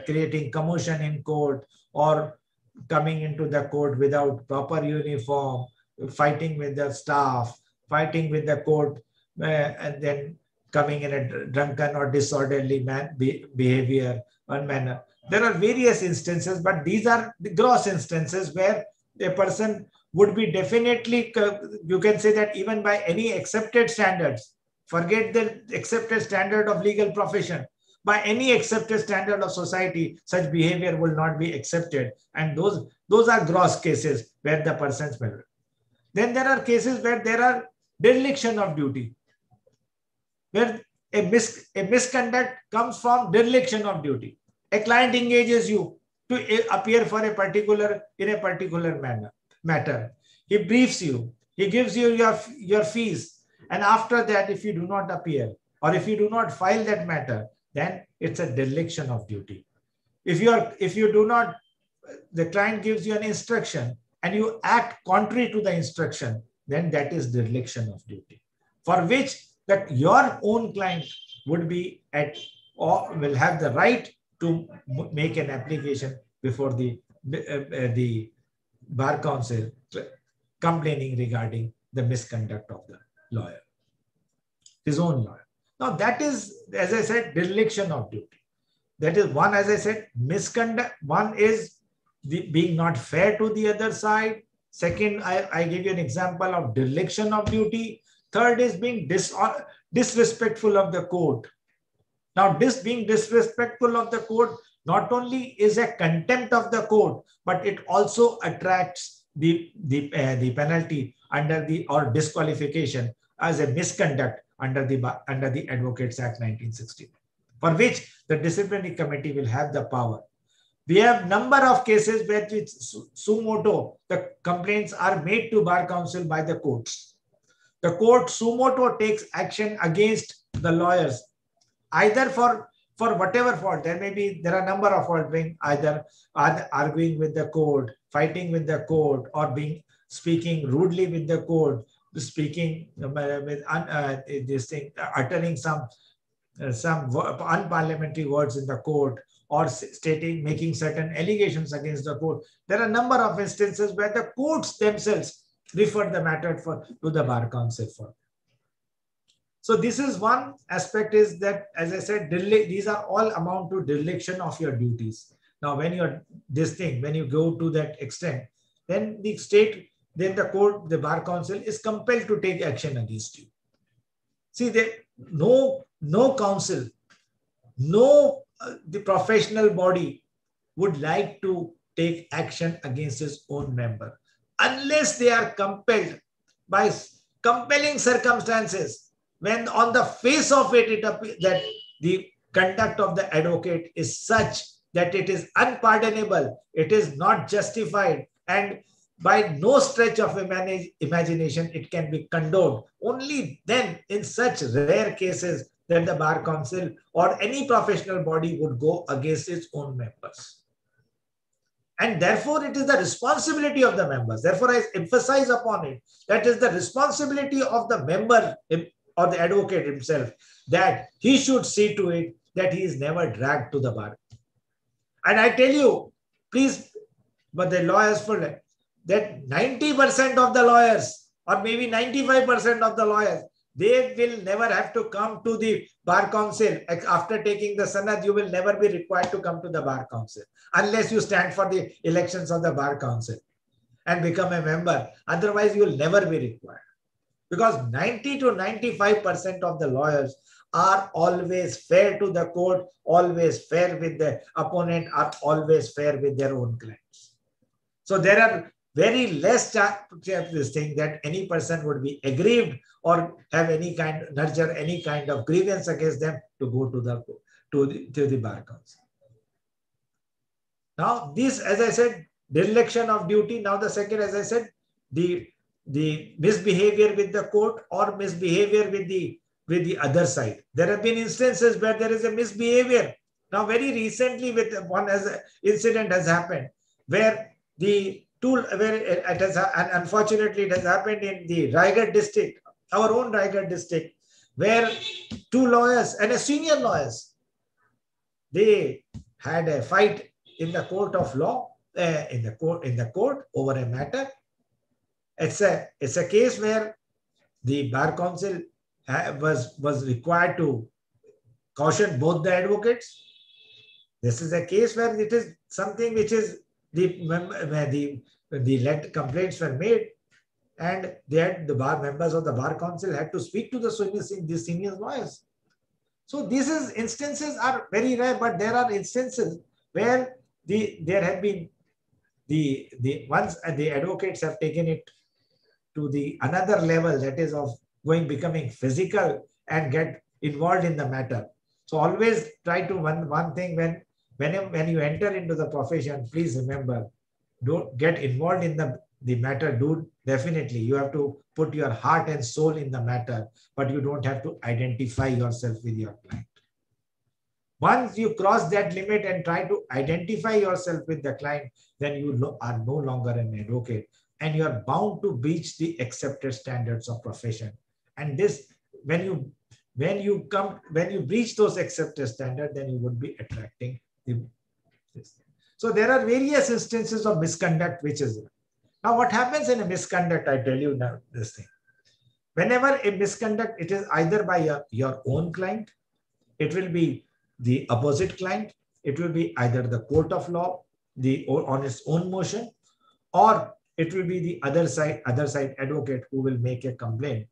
creating commotion in court, or coming into the court without proper uniform, fighting with the staff, fighting with the court, and then coming in a drunken or disorderly behavior or manner. There are various instances, but these are the gross instances where a person would be definitely, you can say that even by any accepted standards, forget the accepted standard of legal profession, by any accepted standard of society, such behavior will not be accepted. And those are gross cases where the person's better. Then there are cases where there are dereliction of duty, where a misconduct comes from dereliction of duty. A client engages you to appear for a particular matter. He briefs you. He gives you your fees. And after that, if you do not appear or if you do not file that matter, then it's a dereliction of duty. If you do not, the client gives you an instruction and you act contrary to the instruction, then that is dereliction of duty, for which that your own client would be at, or will have the right to make an application before the Bar Council complaining regarding the misconduct of the lawyer, his own lawyer. Now that is, as I said, dereliction of duty. That is one, as I said, misconduct. One is being not fair to the other side. Second, I give you an example of dereliction of duty. Third is being disrespectful of the court. Now, this being disrespectful of the court not only is a contempt of the court, but it also attracts the penalty under or disqualification as a misconduct under the Advocates Act 1960, for which the disciplinary committee will have the power. We have number of cases where suo motu, the complaints are made to Bar Council by the courts. The court suo motu takes action against the lawyers, either for whatever fault. There are a number of faults, being either arguing with the court, fighting with the court, or speaking rudely with the court, speaking with uttering some unparliamentary words in the court, or making certain allegations against the court. There are a number of instances where the courts themselves refer the matter to the Bar Council for. So this is one aspect, is that, as I said, these are all amount to dereliction of your duties. Now, when you go to that extent, then the court, the Bar Council is compelled to take action against you. See, no council, the professional body would like to take action against his own member, unless they are compelled by compelling circumstances, when on the face of it appears that the conduct of the advocate is such that it is unpardonable, it is not justified, and by no stretch of imagination it can be condoned. Only then, in such rare cases, that the Bar Council or any professional body would go against its own members. And therefore, it is the responsibility of the members. Therefore, I emphasize upon it, that is the responsibility of the member or the advocate himself, that he should see to it that he is never dragged to the bar. And I tell you, please, but the lawyers, that 90% of the lawyers, or maybe 95% of the lawyers, they will never have to come to the Bar Council. After taking the Sanad, you will never be required to come to the Bar Council unless you stand for the elections of the Bar Council and become a member. Otherwise, you will never be required. Because 90 to 95% of the lawyers are always fair to the court, always fair with the opponent, are always fair with their own clients. So there are very less this thing that any person would be aggrieved or have any kind, nurture any kind of grievance against them to go to the bar council. Now this, as I said, dereliction of duty. Now the second, as I said, the misbehavior with the court or misbehavior with the other side. There have been instances where there is a misbehavior. Now very recently, with one incident has happened where unfortunately it has happened in the Raigad district, our own Raigad district, where two lawyers and a senior lawyers, they had a fight in the court of law, in the court over a matter. It's a case where the bar council was required to caution both the advocates. This is a case where it is something which is the complaints were made, and the bar members of the bar council had to speak to the senior lawyers. So these instances are very rare, but there are instances where there have been once the advocates have taken it to the another level, that is of becoming physical and get involved in the matter. So always try to one thing when you enter into the profession, please remember, don't get involved in the matter. Definitely you have to put your heart and soul in the matter, but you don't have to identify yourself with your client. Once you cross that limit and try to identify yourself with the client, then you are no longer an advocate, and you are bound to breach the accepted standards of profession. And this, when you breach those accepted standards, then you would be attracting this. So there are various instances of misconduct which is. Now what happens in a misconduct, I tell you now this thing. Whenever a misconduct, it is either by your own client, it will be the opposite client, it will be either the court of law, on its own motion, or it will be the other side advocate who will make a complaint.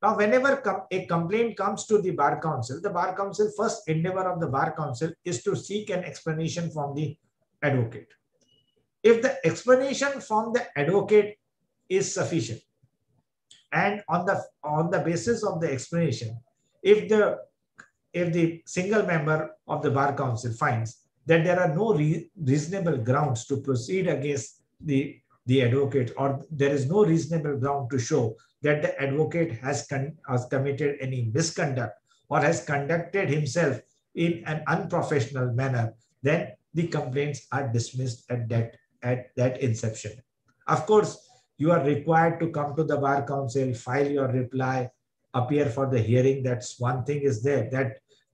Now, whenever a complaint comes to the bar council, first endeavor of the bar council is to seek an explanation from the advocate. If the explanation from the advocate is sufficient, and on the basis of the explanation, if the single member of the bar council finds that there are no reasonable grounds to proceed against the advocate, or there is no reasonable ground to show that the advocate has committed any misconduct or has conducted himself in an unprofessional manner, then the complaints are dismissed at that inception. Of course, you are required to come to the bar council, file your reply, appear for the hearing. That's one thing is there,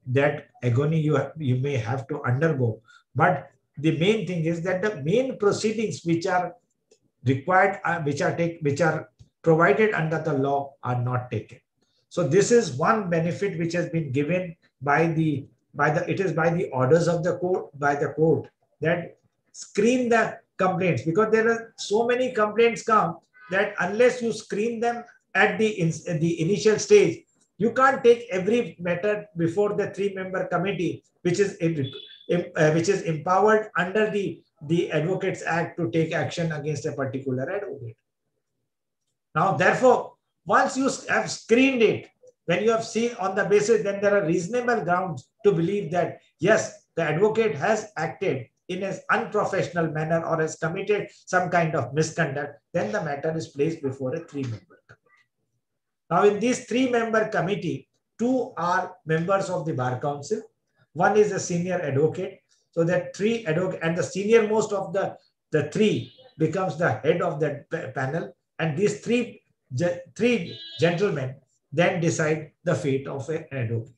that agony you may have to undergo. But the main thing is that the main proceedings which are required, which are provided under the law, are not taken. So this is one benefit which has been given by the orders of the court, that screen the complaints, because there are so many complaints come that unless you screen them at the initial stage, you can't take every matter before the 3-member committee, which is empowered under the Advocates Act to take action against a particular advocate. Now, therefore, once you have screened it, when you have seen on the basis, then there are reasonable grounds to believe that, yes, the advocate has acted in an unprofessional manner or has committed some kind of misconduct, then the matter is placed before a 3-member committee. Now, in this 3-member committee, 2 are members of the Bar Council. One is a senior advocate. So that 3 advocate, and the senior most of the 3 becomes the head of the panel. And these 3 gentlemen then decide the fate of an advocate.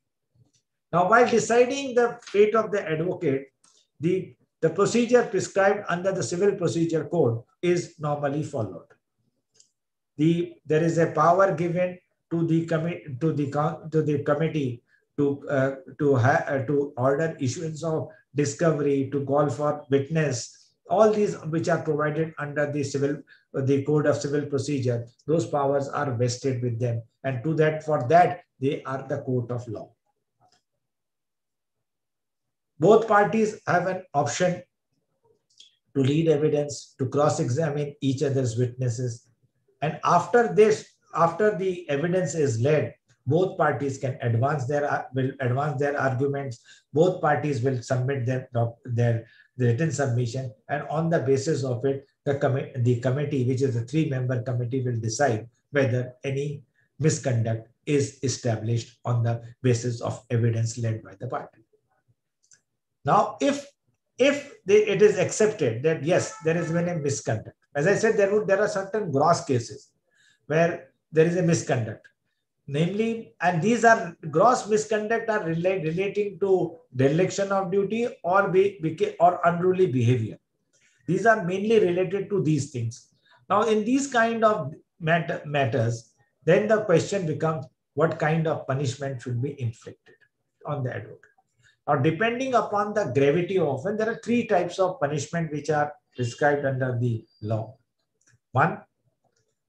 Now, while deciding the fate of the advocate, the procedure prescribed under the Civil Procedure Code is normally followed. There is a power given to the committee to order issuance of discovery, to call for witness, all these which are provided under the Code of Civil Procedure. Those powers are vested with them, and for that they are the court of law. Both parties have an option to lead evidence, to cross-examine each other's witnesses. And after this, after the evidence is led, both parties can advance their arguments. Both parties will submit their written submission, and on the basis of it, the committee, which is a 3-member committee, will decide whether any misconduct is established on the basis of evidence led by the party. Now, if it is accepted that yes, there has been a misconduct, as I said, there are certain gross cases where there is a misconduct, namely, and these are gross misconduct are relating to dereliction of duty or unruly behavior. These are mainly related to these things. Now, in these kind of matters, then the question becomes, what kind of punishment should be inflicted on the advocate? Now, depending upon the gravity of it, there are 3 types of punishment which are prescribed under the law. One,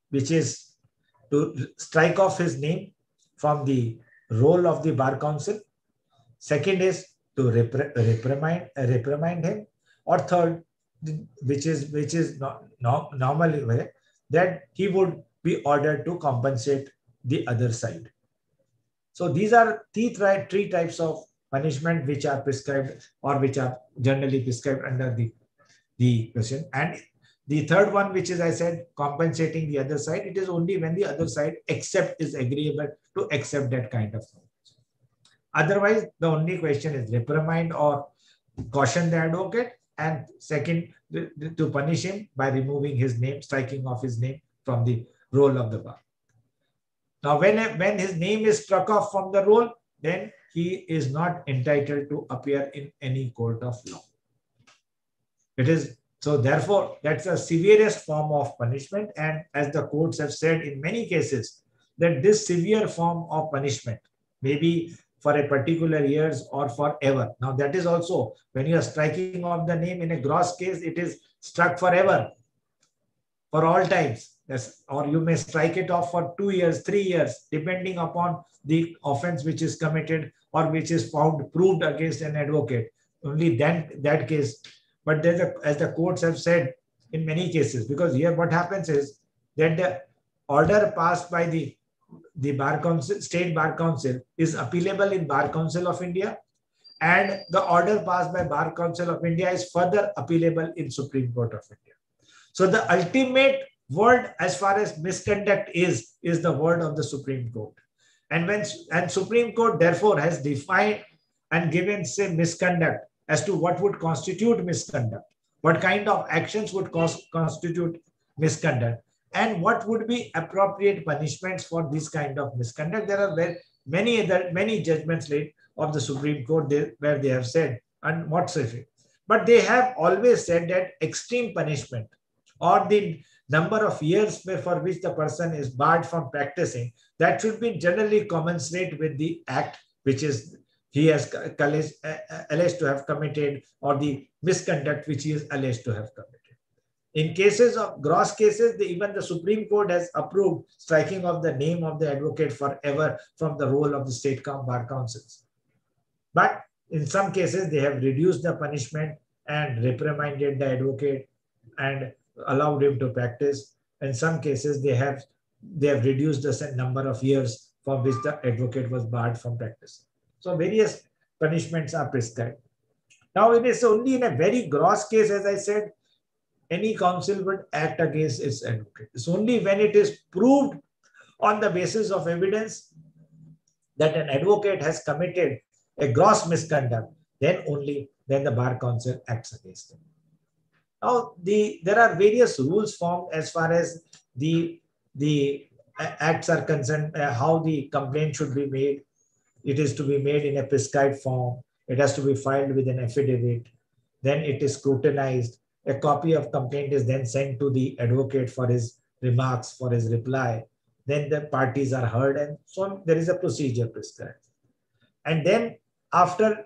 which is to strike off his name from the roll of the bar council. Second is to reprimand him. Or third, which is normally where that he would be ordered to compensate the other side. So these are three types of punishment which are prescribed or which are generally prescribed under the question. And the third one, which is, I said, compensating the other side, it is only when the other side is agreeable to accept that kind of thing. Otherwise, the only question is reprimand or caution the advocate, and second, to punish him by removing his name, striking off his name from the roll of the bar. Now, when his name is struck off from the roll, then he is not entitled to appear in any court of law. It is so, therefore, that's the severest form of punishment. And as the courts have said in many cases, that this severe form of punishment may be for a particular years or forever. Now, that is also when you are striking off the name in a gross case, it is struck forever, for all times. Yes, or you may strike it off for 2 years, 3 years, depending upon the offense which is committed or which is proved against an advocate. Only then that case. But as the courts have said in many cases, because here what happens is that the order passed by the Bar Council, State Bar Council, is appealable in Bar Council of India, and the order passed by Bar Council of India is further appealable in Supreme Court of India. So the ultimate word as far as misconduct is the word of the Supreme Court. And Supreme Court therefore has defined and given, say, misconduct as to what would constitute misconduct, what kind of actions would constitute misconduct, and what would be appropriate punishments for this kind of misconduct. There are many judgments laid of the Supreme Court where they have said, and what's it? But they have always said that extreme punishment or the number of years for which the person is barred from practicing, that should be generally commensurate with the act which is he has alleged to have committed, or the misconduct which he is alleged to have committed. In cases of gross cases, even the Supreme Court has approved striking of the name of the advocate forever from the roll of the state bar councils. But in some cases, they have reduced the punishment and reprimanded the advocate and allowed him to practice. In some cases, they have reduced the number of years for which the advocate was barred from practice. So various punishments are prescribed. Now, it is only in a very gross case, as I said, any counsel would act against its advocate. It's only when it is proved on the basis of evidence that an advocate has committed a gross misconduct, then the bar council acts against him. Now, there are various rules formed as far as the acts are concerned, how the complaint should be made. It is to be made in a prescribed form. It has to be filed with an affidavit. Then it is scrutinized. A copy of complaint is then sent to the advocate for his remarks, for his reply. Then the parties are heard, and so on. There is a procedure prescribed. And then after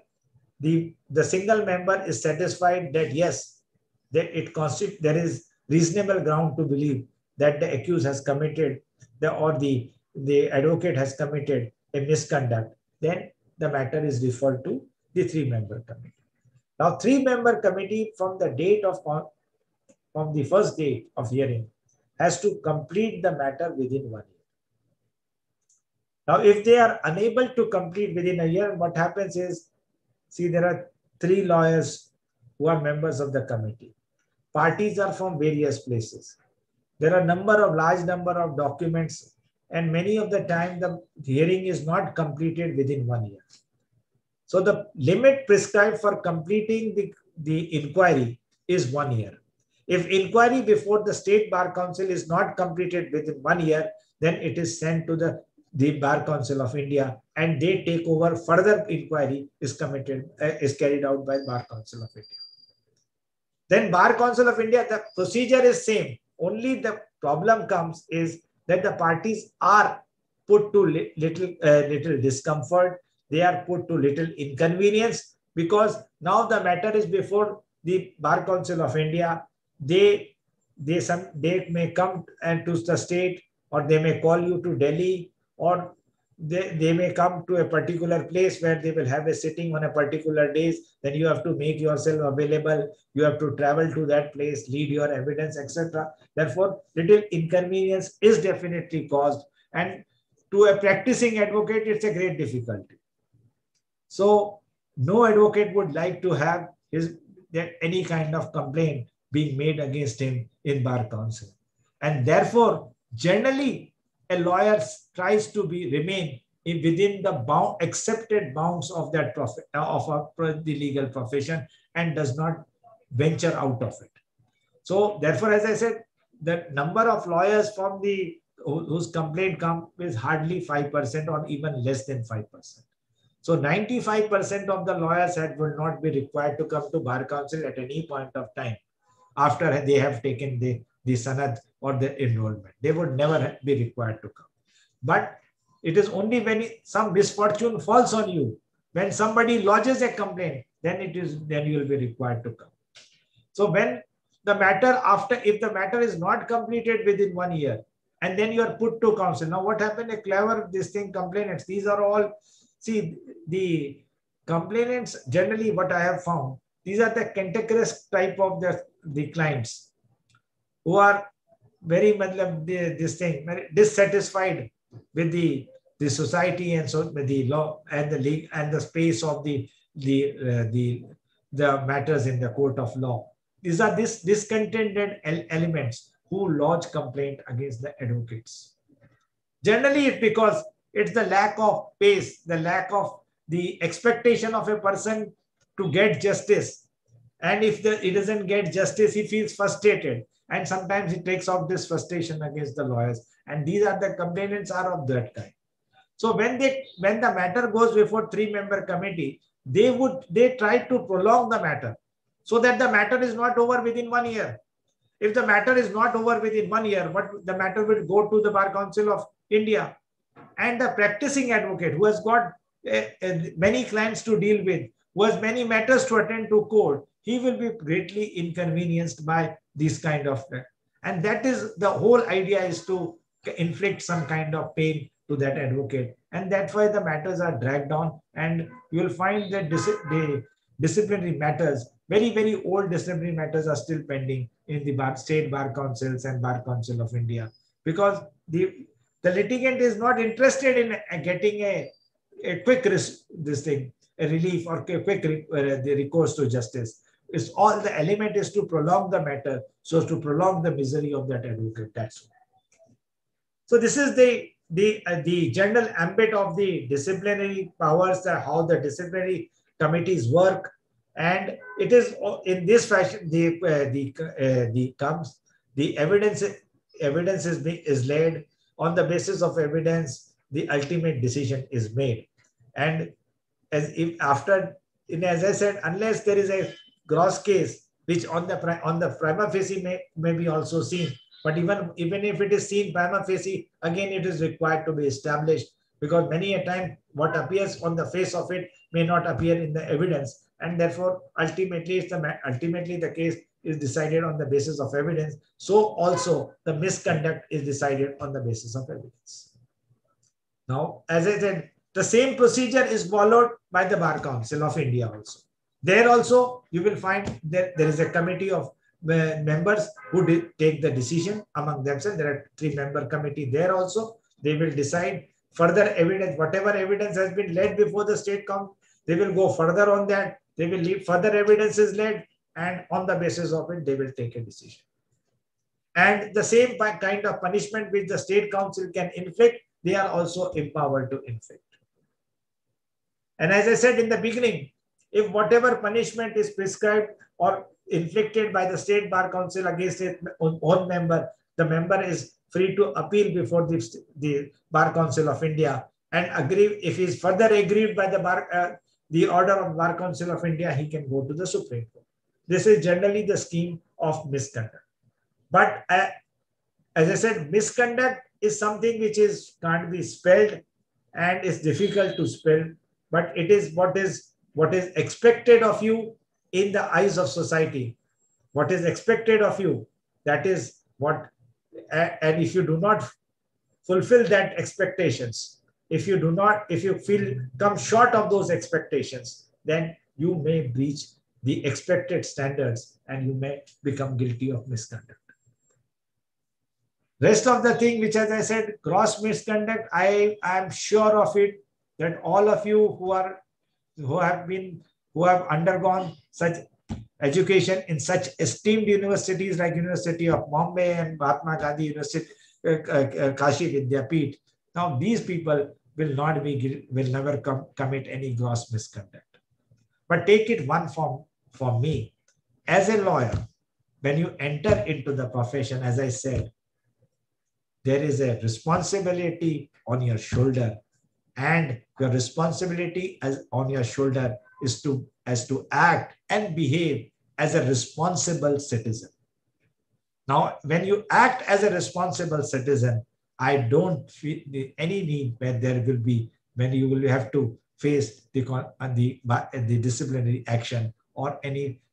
the single member is satisfied that yes, there is reasonable ground to believe that the accused has committed or the advocate has committed a misconduct, then the matter is referred to the 3-member committee. Now, 3-member committee, from the date of from the first date of hearing has to complete the matter within 1 year. Now, if they are unable to complete within a year, what happens is, see, there are 3 lawyers who are members of the committee. Parties are from various places. There are large number of documents, and many of the time the hearing is not completed within 1 year. So the limit prescribed for completing the inquiry is 1 year. If inquiry before the State Bar Council is not completed within 1 year, then it is sent to the Bar Council of India, and they take over. Further inquiry is carried out by Bar Council of India. Then Bar Council of India, the procedure is same. Only the problem comes is that the parties are put to little discomfort. They are put to little inconvenience, because now the matter is before the Bar Council of India. They may come and to the state, or they may call you to Delhi, or they may come to a particular place where they will have a sitting on a particular days. Then you have to make yourself available. You have to travel to that place, lead your evidence, etc. Therefore, little inconvenience is definitely caused, and to a practicing advocate, it's a great difficulty. So no advocate would like to have any kind of complaint being made against him in Bar Council. And therefore, generally, a lawyer tries to remain within the accepted bounds of that the legal profession, and does not venture out of it. So therefore, as I said, the number of lawyers from whose complaint come is hardly 5% or even less than 5%. So 95% of the lawyers will not be required to come to Bar Council at any point of time after they have taken the sanad or the enrollment. They would never be required to come. But it is only when some misfortune falls on you, when somebody lodges a complaint, then you will be required to come. So when the matter if the matter is not completed within 1 year, and then you are put to council. Now what happened? A clever complainants. These are all, see, the complainants generally, what I have found, these are the cantankerous type of the clients who are very dissatisfied with the society, and so with the law and the league and the space of the matters in the court of law. These are discontented elements who lodge complaint against the advocates. Generally, it's because it's the lack of pace, the lack of the expectation of a person to get justice. And if it doesn't get justice, he feels frustrated. And sometimes he takes off this frustration against the lawyers. And these are the complainants are of that kind. So when the matter goes before 3-member committee, they try to prolong the matter so that the matter is not over within 1 year. If the matter is not over within 1 year, the matter will go to the Bar Council of India. And the practicing advocate who has got many clients to deal with, who has many matters to attend to court, he will be greatly inconvenienced by this kind of, and that is the whole idea, is to inflict some kind of pain to that advocate. And that's why the matters are dragged on, and you will find that the disciplinary matters, very, very old disciplinary matters, are still pending in the state bar councils and Bar Council of India, because the litigant is not interested in getting a quick relief or a quick the recourse to justice. It's all the element is to prolong the matter, so as to prolong the misery of that advocate. That's all. So this is the general ambit of the disciplinary powers, how the disciplinary committees work, and it is in this fashion the evidence is laid. On the basis of evidence, the ultimate decision is made, and as I said, unless there is a gross case which on the prima facie may be also seen, but even if it is seen prima facie, again it is required to be established, because many a time what appears on the face of it may not appear in the evidence, and therefore ultimately the case is decided on the basis of evidence. So also the misconduct is decided on the basis of evidence. Now, as I said, the same procedure is followed by the Bar Council of India also. There also you will find that there is a committee of members who take the decision among themselves. There are 3-member committee there also. They will decide further evidence, whatever evidence has been laid before the state council, they will go further on that. They will leave further evidence is laid, and on the basis of it, they will take a decision. And the same kind of punishment which the state council can inflict, they are also empowered to inflict. And as I said in the beginning, if whatever punishment is prescribed or inflicted by the State Bar Council against its own member, the member is free to appeal before the Bar Council of India and agree. If he is further aggrieved by the order of Bar Council of India, he can go to the Supreme Court. This is generally the scheme of misconduct. But as I said, misconduct is something which can't be spelled and is difficult to spell, but it is what is expected of you in the eyes of society. What is expected of you, that is what, and if you do not fulfill that expectations, if you come short of those expectations, then you may breach the expected standards and you may become guilty of misconduct. Rest of the thing, which as I said, gross misconduct, I am sure of it that all of you who have undergone such education in such esteemed universities like University of Bombay and Mahatma Gandhi University, Kashi Vidyapeeth. Now these people will never commit any gross misconduct. But take it one form for me. As a lawyer, when you enter into the profession, as I said, there is a responsibility on your shoulder, and your responsibility on your shoulder is to act and behave as a responsible citizen. Now, when you act as a responsible citizen, I don't feel any need when you will have to face the disciplinary action or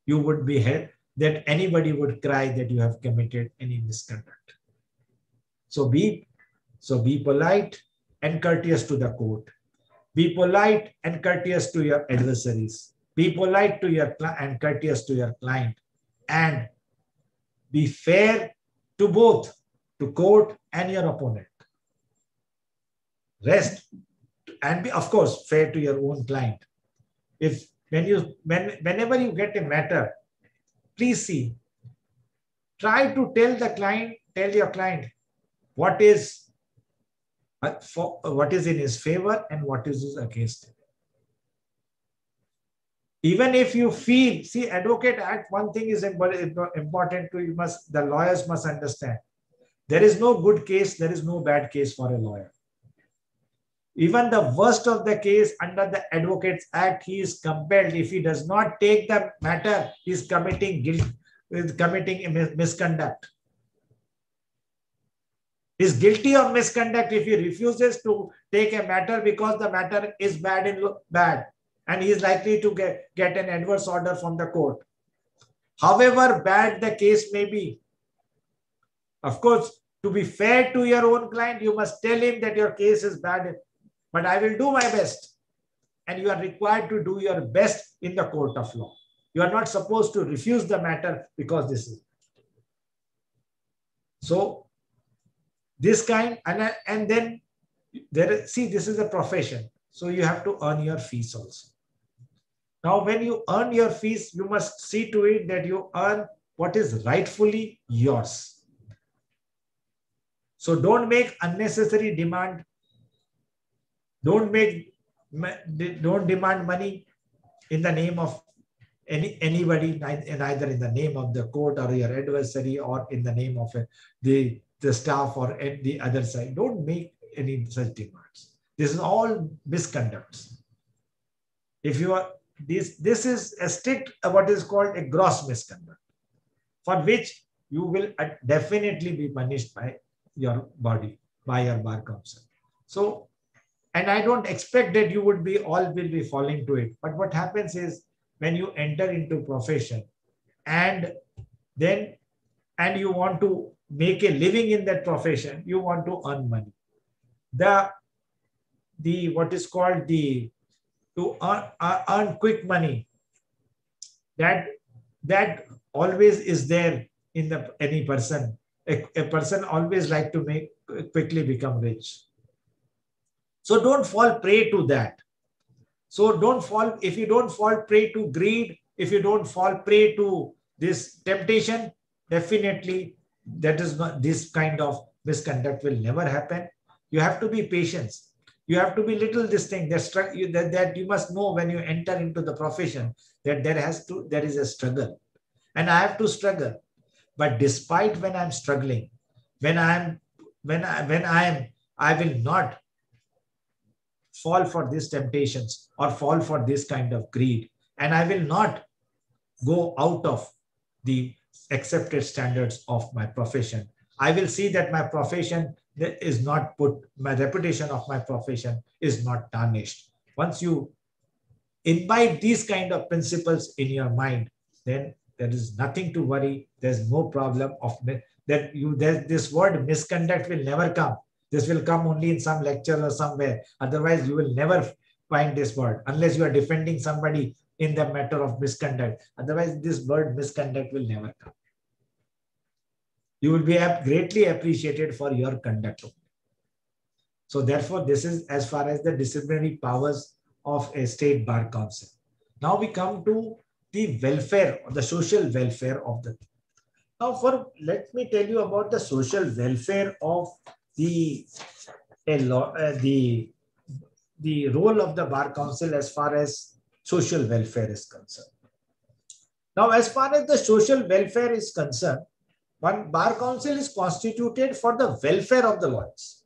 you would be held that anybody would cry that you have committed any misconduct. So be polite and courteous to the court. Be polite and courteous to your adversaries. Be polite and courteous to your client, and be fair to both, to court and your opponent. Rest and be, of course, fair to your own client. Whenever you get a matter, please try to tell your client what is in his favor and what is against him. Even if you feel, Advocate Act, one thing is important the lawyers must understand. There is no good case, there is no bad case for a lawyer. Even the worst of the case under the Advocates Act, he is compelled. If he does not take the matter, he is committing misconduct. He is guilty of misconduct if he refuses to take a matter because the matter is bad and he is likely to get an adverse order from the court. However bad the case may be, of course, to be fair to your own client, you must tell him that your case is bad, but I will do my best. And you are required to do your best in the court of law. You are not supposed to refuse the matter because this is. So, this kind, and then this is a profession. So you have to earn your fees also. Now, when you earn your fees, you must see to it that you earn what is rightfully yours. So don't make unnecessary demand. Don't demand money in the name of anybody, either in the name of the court or your adversary or in the name of the staff or the other side. Don't make any such demands. This is all misconducts. If you are this is a strict what is called a gross misconduct, for which you will definitely be punished by your body, by your bar council. So, and I don't expect that you will be falling to it. But what happens is when you enter into profession and you want to make a living in that profession, you want to earn money. What is called to earn quick money, that always is there in any person. A person always like to quickly become rich. So don't fall prey to that. So if you don't fall prey to greed, if you don't fall prey to this temptation, definitely that is not, this kind of misconduct will never happen. You have to be patient. You have to be little this thing that you must know when you enter into the profession, that there is a struggle, and I have to struggle. But despite when I'm struggling, I will not fall for these temptations or fall for this kind of greed, and I will not go out of the accepted standards of my profession. I will see that my profession is not my reputation of my profession is not tarnished. Once you imbibe these kind of principles in your mind, then there is nothing to worry. There's no problem of that. This word misconduct will never come. This will come only in some lecture or somewhere. Otherwise, you will never find this word unless you are defending somebody in the matter of misconduct. Otherwise, this word misconduct will never come. You will be greatly appreciated for your conduct. So therefore, this is as far as the disciplinary powers of a state bar council. Now we come to the welfare, the social welfare of the. Now, let me tell you about the social welfare of the role of the bar council as far as social welfare is concerned. Now, as far as the social welfare is concerned, one bar council is constituted for the welfare of the lawyers.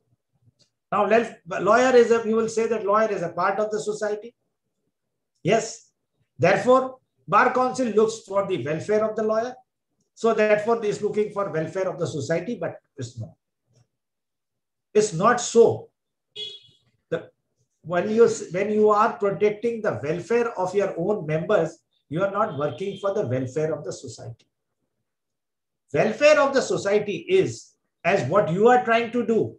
Now, you will say that lawyer is a part of the society. Yes. Therefore, bar council looks for the welfare of the lawyer. So therefore, is looking for welfare of the society, but it's not. It's not so. When you are protecting the welfare of your own members, you are not working for the welfare of the society. Welfare of the society is as what you are trying to do,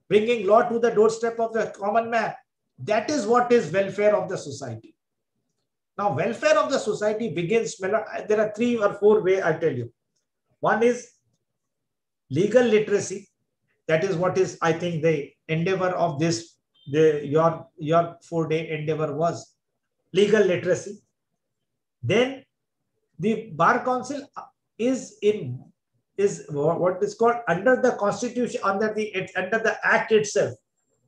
bringing law to the doorstep of the common man. That is what is welfare of the society. Now, welfare of the society begins, there are 3 or 4 ways I tell you. One is legal literacy. That is what is, I think, the endeavor of this, your 4-day endeavor was legal literacy. Then the bar council is what is called under the constitution, under the act itself.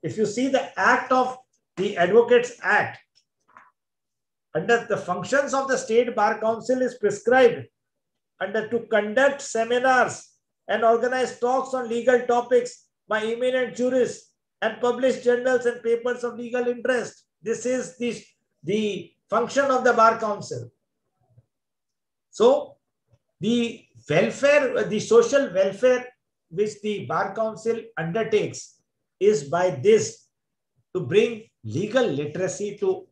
If you see the act of the Advocates Act, under the functions of the State Bar Council is prescribed to conduct seminars and organize talks on legal topics by eminent jurists and publish journals and papers of legal interest. This is the function of the Bar Council. So the welfare, the social welfare which the Bar Council undertakes is by this, to bring legal literacy, to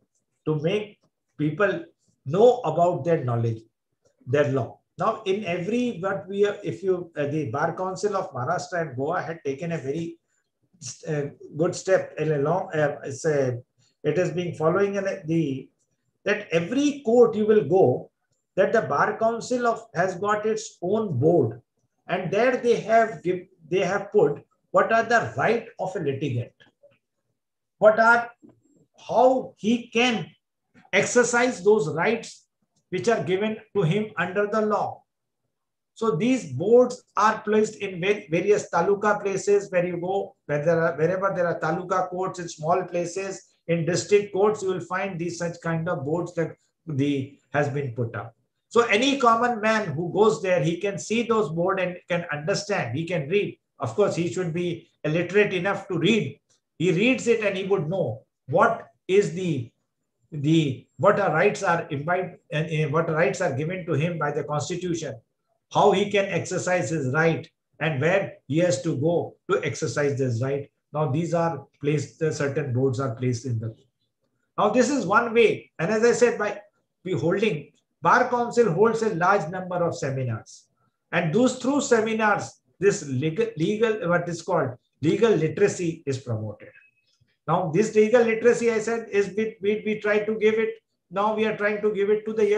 make people know about their knowledge, their law. Now, in every the Bar Council of Maharashtra and Goa had taken a very good step in a long. It has been following that every court you will go, that the Bar Council has got its own board, and there they have put what are the rights of a litigant, how he can exercise those rights which are given to him under the law. So these boards are placed in various taluka places where you go, wherever there are taluka courts in small places, in district courts, you will find these such kind of boards that has been put up. So any common man who goes there, he can see those boards and can understand, he can read. Of course, he should be illiterate enough to read. He reads it and he would know what is what rights are imbibed and what rights are given to him by the Constitution, how he can exercise his right and where he has to go to exercise this right. Now these are placed, certain boards are placed in the. Now this is one way, and as I said, Bar Council holds a large number of seminars, and through seminars, this what is called legal literacy is promoted. Now this legal literacy, I said, we try to give it. Now we are trying to give it to the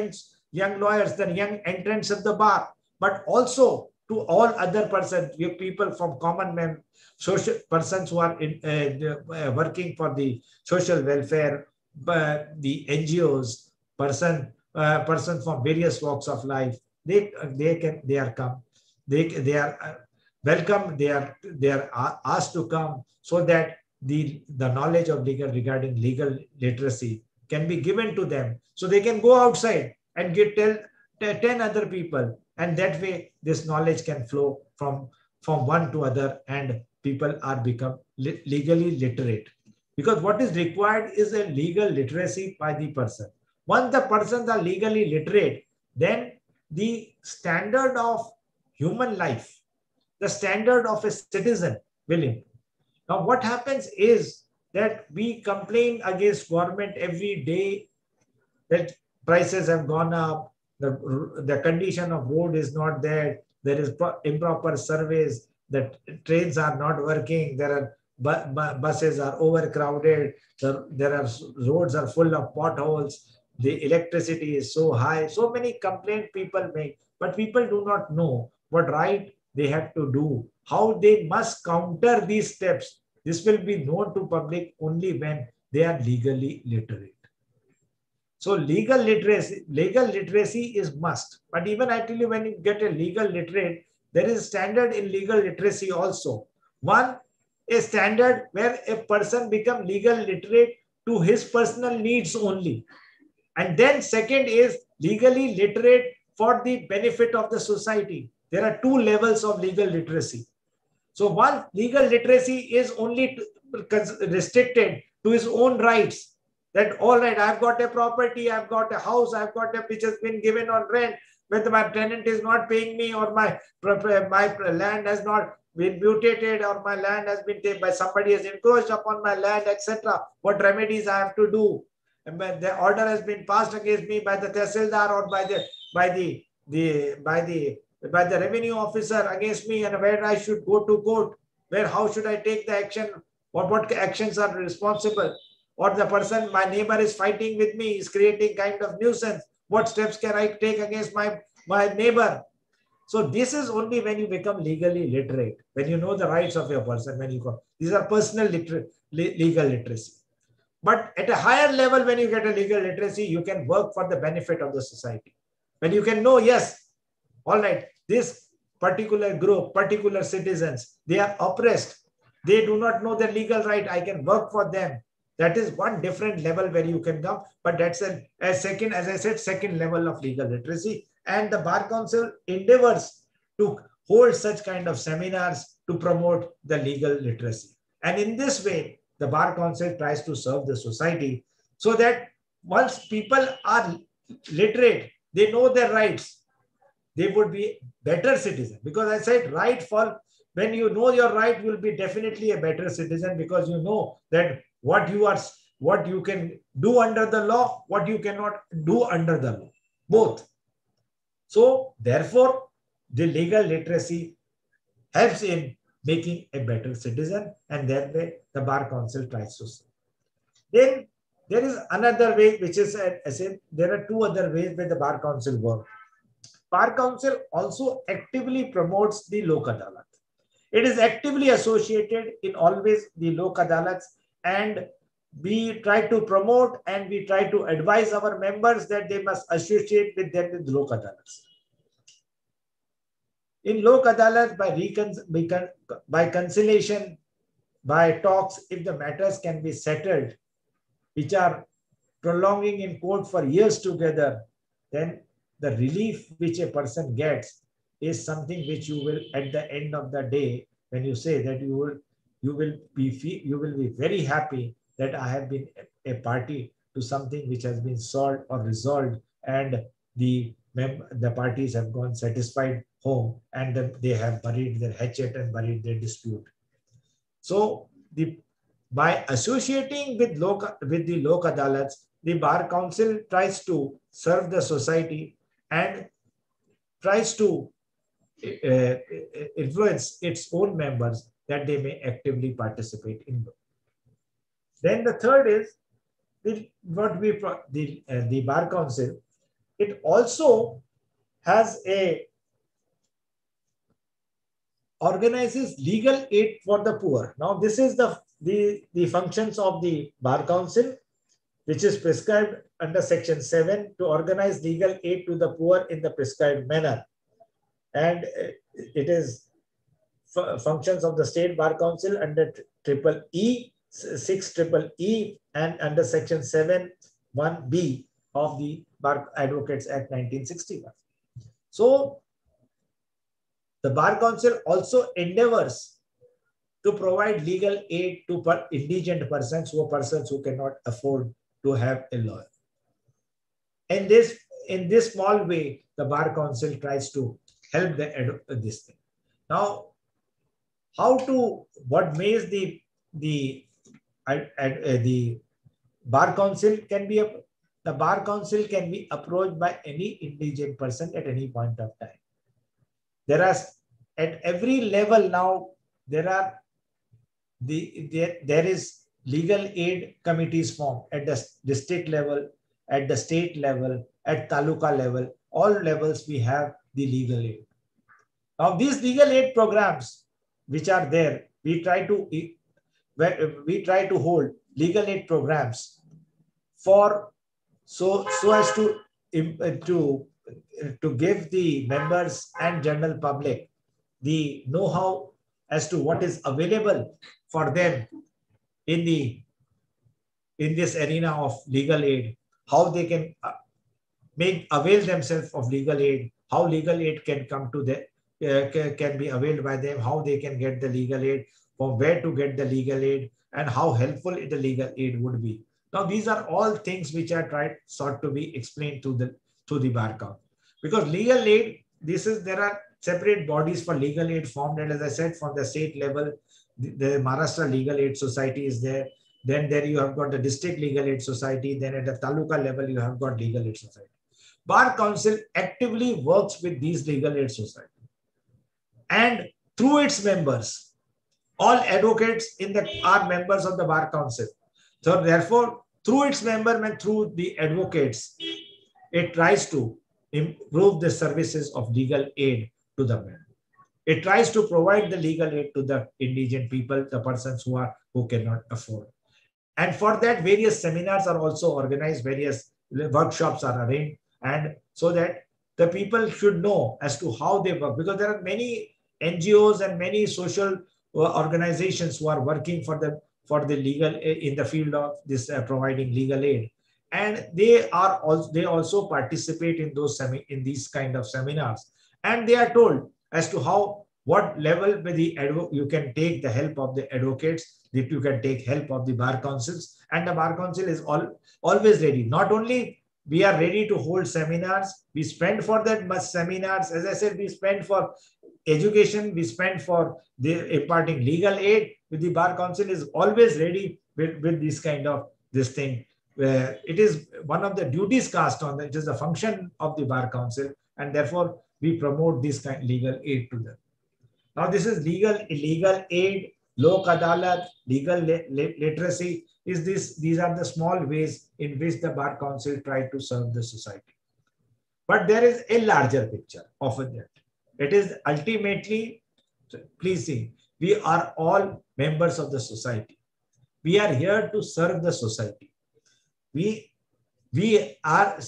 young lawyers, the young entrants of the bar, but also to all other persons, people from common men, social persons who are working for the social welfare, the NGOs, persons from various walks of life. They are come. They are welcome. They are asked to come so that the knowledge of regarding legal literacy can be given to them, so they can go outside and tell 10 other people, and that way this knowledge can flow from one to other, and people are become legally literate. Because what is required is a legal literacy by the person. Once the persons are legally literate, then the standard of human life, the standard of a citizen will improve. Now what happens is that we complain against government every day that prices have gone up, the condition of road is not there is improper surveys, the trains are not working, there are buses are overcrowded, there are roads are full of potholes, the electricity is so high, so many complaints people make, but people do not know what right they have to do, how they must counter these steps. This will be known to public only when they are legally literate. So legal literacy is must. But even actually when you get a legal literate, there is a standard in legal literacy also. One, a standard where a person becomes legal literate to his personal needs only. And then second is legally literate for the benefit of the society. There are two levels of legal literacy. So one, legal literacy is only restricted to his own rights. That all right, I've got a property, I've got a house, I've got a which has been given on rent, whether my tenant is not paying me or my land has not been mutated or my land has been taken by somebody has encroached upon my land, etc. What remedies I have to do? And the order has been passed against me by the tehsildar or by the revenue officer against me, and where I should go to court, how should I take the action, what actions are responsible, or the person, my neighbor is fighting with me, is creating kind of nuisance, what steps can I take against my neighbor? So this is only when you become legally literate, when you know the rights of your person, these are personal legal literacy. But at a higher level, when you get a legal literacy, you can work for the benefit of the society. When you can know, yes, all right, this particular group, particular citizens, they are oppressed. They do not know their legal right. I can work for them. That is one different level where you can come. But that's a second, as I said, second level of legal literacy. And the Bar Council endeavors to hold such kind of seminars to promote the legal literacy. And in this way, the Bar Council tries to serve the society so that once people are literate, they know their rights, they would be better citizens. Because I said when you know your right, you will be definitely a better citizen, because you know that what you can do under the law, what you cannot do under the law, both. So therefore, the legal literacy helps in making a better citizen, and that way the Bar Council tries to serve. Then there is another way, which is, I said, there are two other ways where the Bar Council works. Bar Council also actively promotes the Lok Adalat. It is actively associated in always the Lok Adalats, and we try to promote and we try to advise our members that they must associate with them with Lok Adalats. In Lok Adalat, by conciliation, by talks, if the matters can be settled, which are prolonging in court for years together, then the relief which a person gets is something which you will, at the end of the day, when you say that you will be very happy that I have been a party to something which has been solved or resolved, and the parties have gone satisfied home, and they have buried their hatchet and buried their dispute. So by associating with the Lok Adalats, the Bar Council tries to serve the society and tries to influence its own members that they may actively participate in. Then the third is the Bar Council it also has a organizes legal aid for the poor. Now, this is the functions of the Bar Council, which is prescribed under Section 7 to organize legal aid to the poor in the prescribed manner. And it is functions of the State Bar Council under triple E, 6 triple E, and under Section 7(1)(b) of the Bar Advocates Act 1961. So, the Bar Council also endeavors to provide legal aid to indigent persons who cannot afford to have a lawyer. In this small way, the Bar Council tries to help this thing. Now, what makes the Bar Council can be the Bar Council can be approached by any indigent person at any point of time. There are at every level now there is legal aid committees formed at the district level, at the state level, at taluka level. All levels we have the legal aid. Now these legal aid programs which are there, we try to hold legal aid programs for so as to give the members and general public the know-how as to what is available for them in this arena of legal aid, how they can avail themselves of legal aid, how legal aid can come to them, can be availed by them, how they can get the legal aid, from where to get the legal aid, and how helpful the legal aid would be. Now, these are all things which are sought to be explained to the Bar Council. Because legal aid, there are separate bodies for legal aid formed, and as I said, from the state level, the Maharashtra Legal Aid Society is there. Then there you have got the District Legal Aid Society. Then at the taluka level, you have got Legal Aid Society. Bar Council actively works with these legal aid societies. And through its members, all advocates are members of the Bar Council. So therefore, through its member and through the advocates, it tries to improve the services of legal aid to the member. It tries to provide the legal aid to the indigent people, the persons who cannot afford. And for that, various seminars are also organized, various workshops are arranged, and so that the people should know as to how they work, because there are many NGOs and many social organizations who are working for the legal in the field of this providing legal aid, and they also participate in these kind of seminars, and they are told as to what level you can take the help of the advocates, that you can take help of the Bar Councils, and the Bar Council is always ready. Not only we are ready to hold seminars, we spend for that much seminars. As I said, we spend for education, we spend for imparting legal aid. With the Bar Council is always ready with this kind of this thing, where it is one of the duties cast on them. It is a function of the Bar Council, and therefore we promote this kind of legal aid to them. Now this is legal aid, lok adalat, legal literacy. These are the small ways in which the Bar Council try to serve the society. But there is a larger picture of that. It is ultimately, please see, we are all members of the society. We are here to serve the society. We are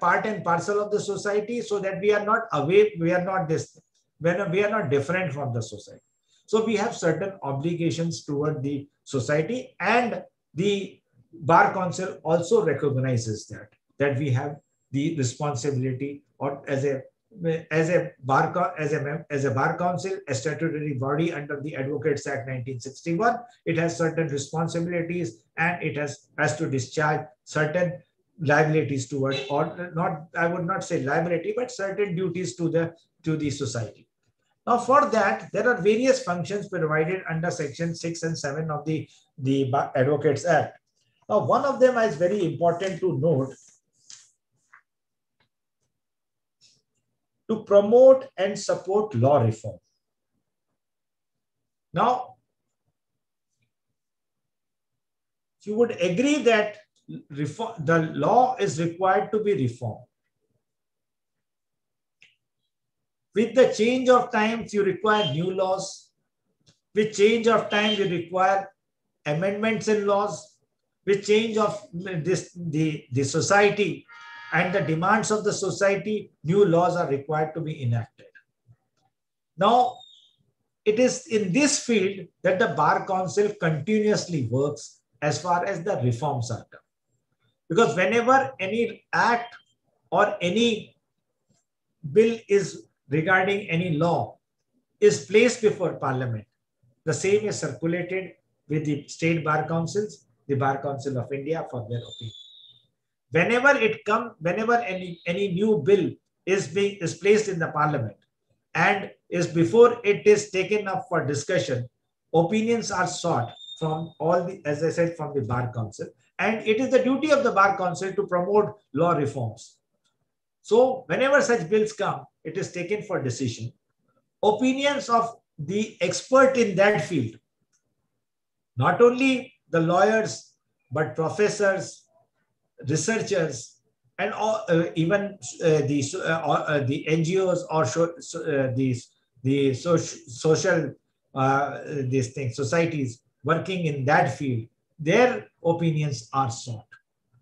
part and parcel of the society, so that we are not away, we are not different from the society. So we have certain obligations toward the society, and the Bar Council also recognizes that we have the responsibility, or as a Bar Council, a statutory body under the Advocates Act 1961, it has certain responsibilities, and it has to discharge certain liabilities toward, or not, I would not say liability, but certain duties to the society. Now, for that, there are various functions provided under Section 6 and 7 of the Advocates Act. Now, one of them is very important to note: to promote and support law reform. Now, you would agree that the law is required to be reformed. With the change of times, you require new laws. With change of time, you require amendments in laws. With change of the society and the demands of the society, new laws are required to be enacted. Now, it is in this field that the Bar Council continuously works as far as the reforms are concerned. Because whenever any act or any bill is regarding any law is placed before Parliament, the same is circulated with the state bar councils, the Bar Council of India for their opinion. Whenever any new bill is placed in the Parliament and is before it is taken up for discussion, opinions are sought from all the, as I said, from the Bar Council, and it is the duty of the Bar Council to promote law reforms. So whenever such bills come, it is taken for decision. Opinions of the expert in that field, not only the lawyers, but professors, researchers, and even the NGOs or social these things, societies working in that field, their opinions are sought.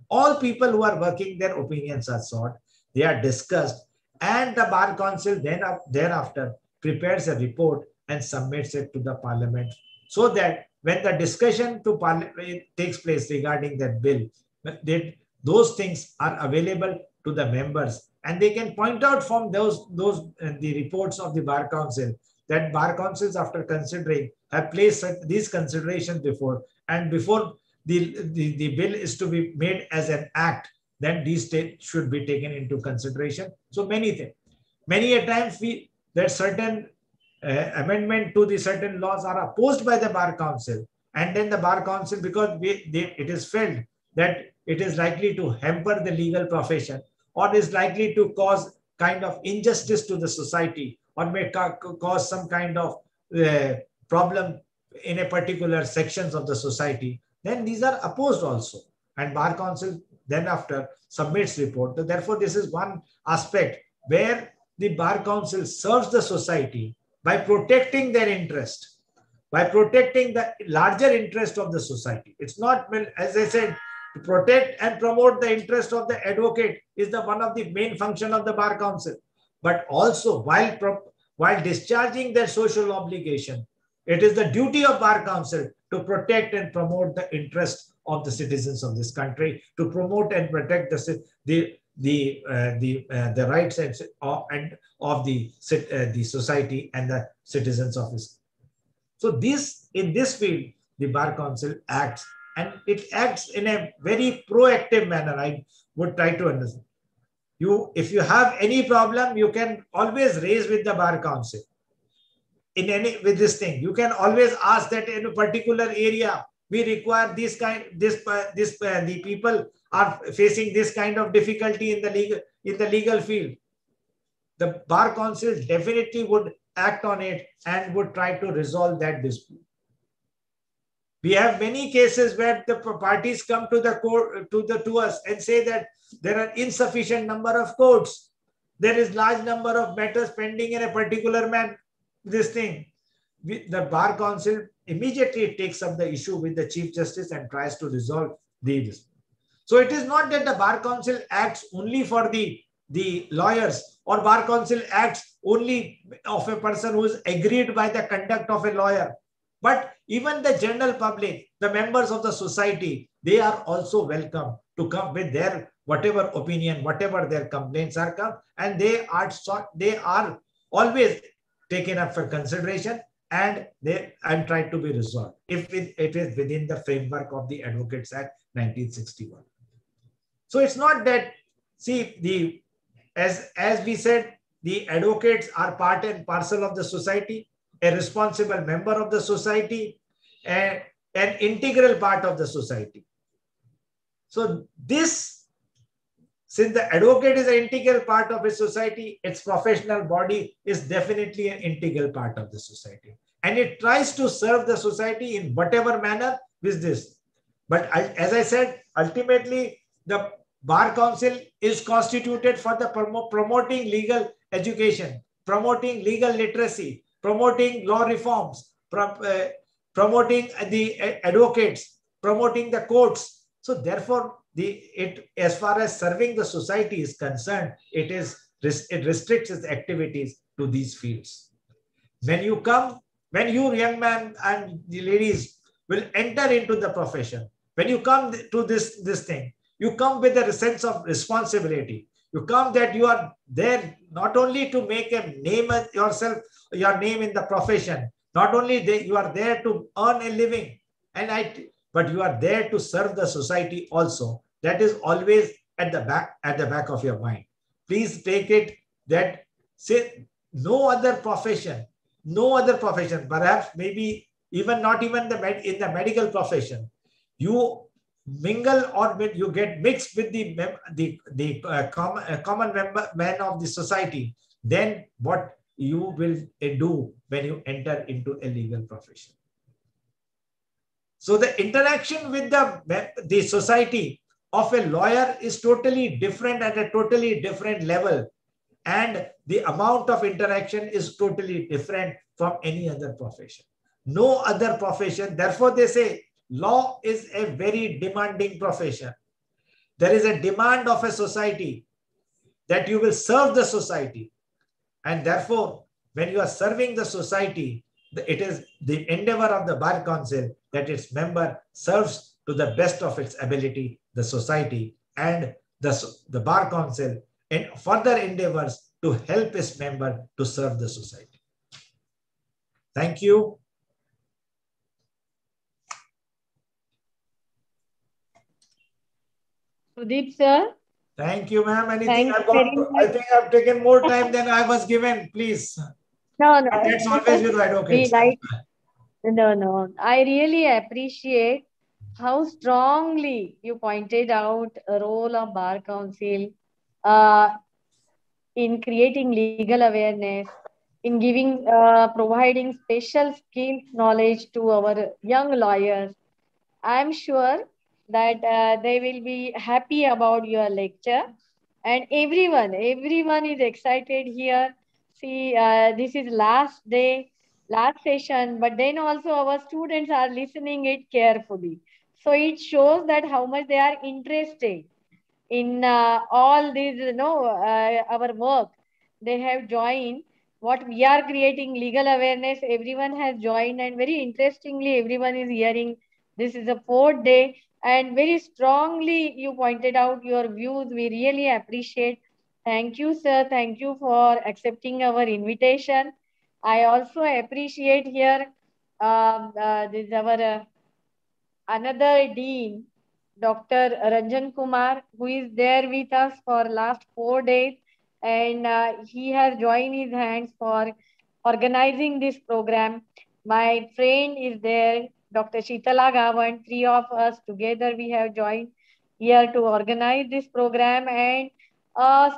All people who are working, their opinions are sought. They are discussed, and the Bar Council then thereafter prepares a report and submits it to the Parliament, so that when the discussion to Parliament takes place regarding that bill, those things are available to the members, and they can point out from the reports of the Bar Council that Bar Councils, after considering, have placed these considerations before, and before the bill is to be made as an act, then these should be taken into consideration. So many things. Many a times that certain amendment to the certain laws are opposed by the Bar Council, and then the Bar Council, because it is felt that it is likely to hamper the legal profession, or is likely to cause kind of injustice to the society, or may cause some kind of problem in a particular sections of the society, then these are opposed also. And Bar Council then after submits report. Therefore, this is one aspect where the Bar Council serves the society by protecting their interest, by protecting the larger interest of the society. It's not, as I said, to protect and promote the interest of the advocate is one of the main function of the Bar Council. But also, while discharging their social obligation, it is the duty of Bar Council to protect and promote the interest of the citizens of this country, to promote and protect the rights and of the society and the citizens of this. So in this field, the Bar Council acts, and it acts in a very proactive manner. I would try to understand. If you have any problem, you can always raise with the Bar Council. With this thing, you can always ask that in a particular area we require the people are facing this kind of difficulty in the legal field. The Bar Council definitely would act on it and would try to resolve that dispute. We have many cases where the parties come to the court to us and say that there are insufficient number of courts. There is large number of matters pending in a particular the Bar Council immediately takes up the issue with the Chief Justice and tries to resolve these. So it is not that the Bar Council acts only for the lawyers, or Bar Council acts only of a person who is aggrieved by the conduct of a lawyer. But even the general public, the members of the society, they are also welcome to come with their whatever opinion, whatever their complaints are come, and they are always taken up for consideration and try to be resolved if it is within the framework of the Advocates Act 1961. So it's not that, see, as we said, the advocates are part and parcel of the society, a responsible member of the society, and an integral part of the society. So since the advocate is an integral part of a society, its professional body is definitely an integral part of the society. And it tries to serve the society in whatever manner with this. But as I said, ultimately, the Bar Council is constituted for the promoting legal education. promoting legal literacy, promoting law reforms, promoting the advocates, promoting the courts. So therefore, as far as serving the society is concerned, it restricts its activities to these fields. When you young man and the ladies will enter into the profession, when you come to this thing, you come with a sense of responsibility. You come that you are there not only to make a name yourself, your name in the profession, not only you are there to earn a living, but you are there to serve the society also. That is always at the back of your mind. Please take it that say no other profession, perhaps maybe not even in the medical profession, you mingle or you get mixed with the common man of the society. Then what you will do when you enter into a legal profession? So the interaction with the society of a lawyer is totally different at a totally different level, and the amount of interaction is totally different from any other profession. No other profession. Therefore, they say law is a very demanding profession. There is a demand of a society that you will serve the society. And therefore, when you are serving the society, it is the endeavor of the Bar Council that its member serves to the best of its ability the society, and the Bar Council in further endeavors to help its member to serve the society. Thank you. Sudeep sir. Thank you, ma'am. I think I've taken more time than I was given. Please. No. That's always with advocates. No. I really appreciate how strongly you pointed out a role of Bar Council in creating legal awareness, in providing special skills knowledge to our young lawyers. I'm sure that they will be happy about your lecture, and everyone is excited here. See, this is last session, but then also our students are listening it carefully. So it shows that how much they are interested in all these, our work. They have joined what we are creating, legal awareness. Everyone has joined, and very interestingly, everyone is hearing. This is the 4th day, and very strongly you pointed out your views. We really appreciate. Thank you, sir. Thank you for accepting our invitation. I also appreciate here this our another dean, Dr. Ranjan Kumar, who is there with us for last 4 days, and he has joined his hands for organizing this program. My friend is there, Dr. Sheetala Gavan. 3 of us together we have joined here to organize this program, and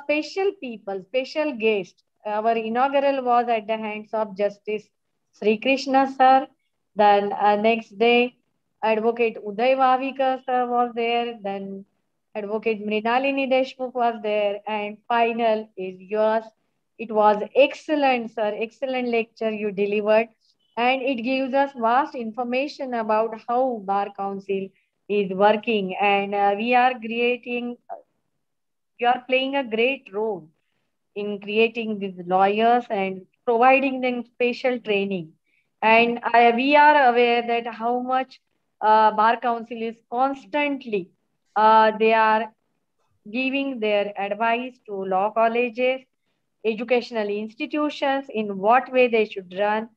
special people, special guests. Our inaugural was at the hands of Justice Sri Krishna sir. Then next day, Advocate Uday Vavikar sir was there, then Advocate Mrinalini Deshmukh was there, and final is yours. It was excellent, sir, excellent lecture you delivered, and it gives us vast information about how Bar Council is working, and you are playing a great role in creating these lawyers and providing them special training. And we are aware that how much Bar Council is constantly, they are giving their advice to law colleges, educational institutions, in what way they should run.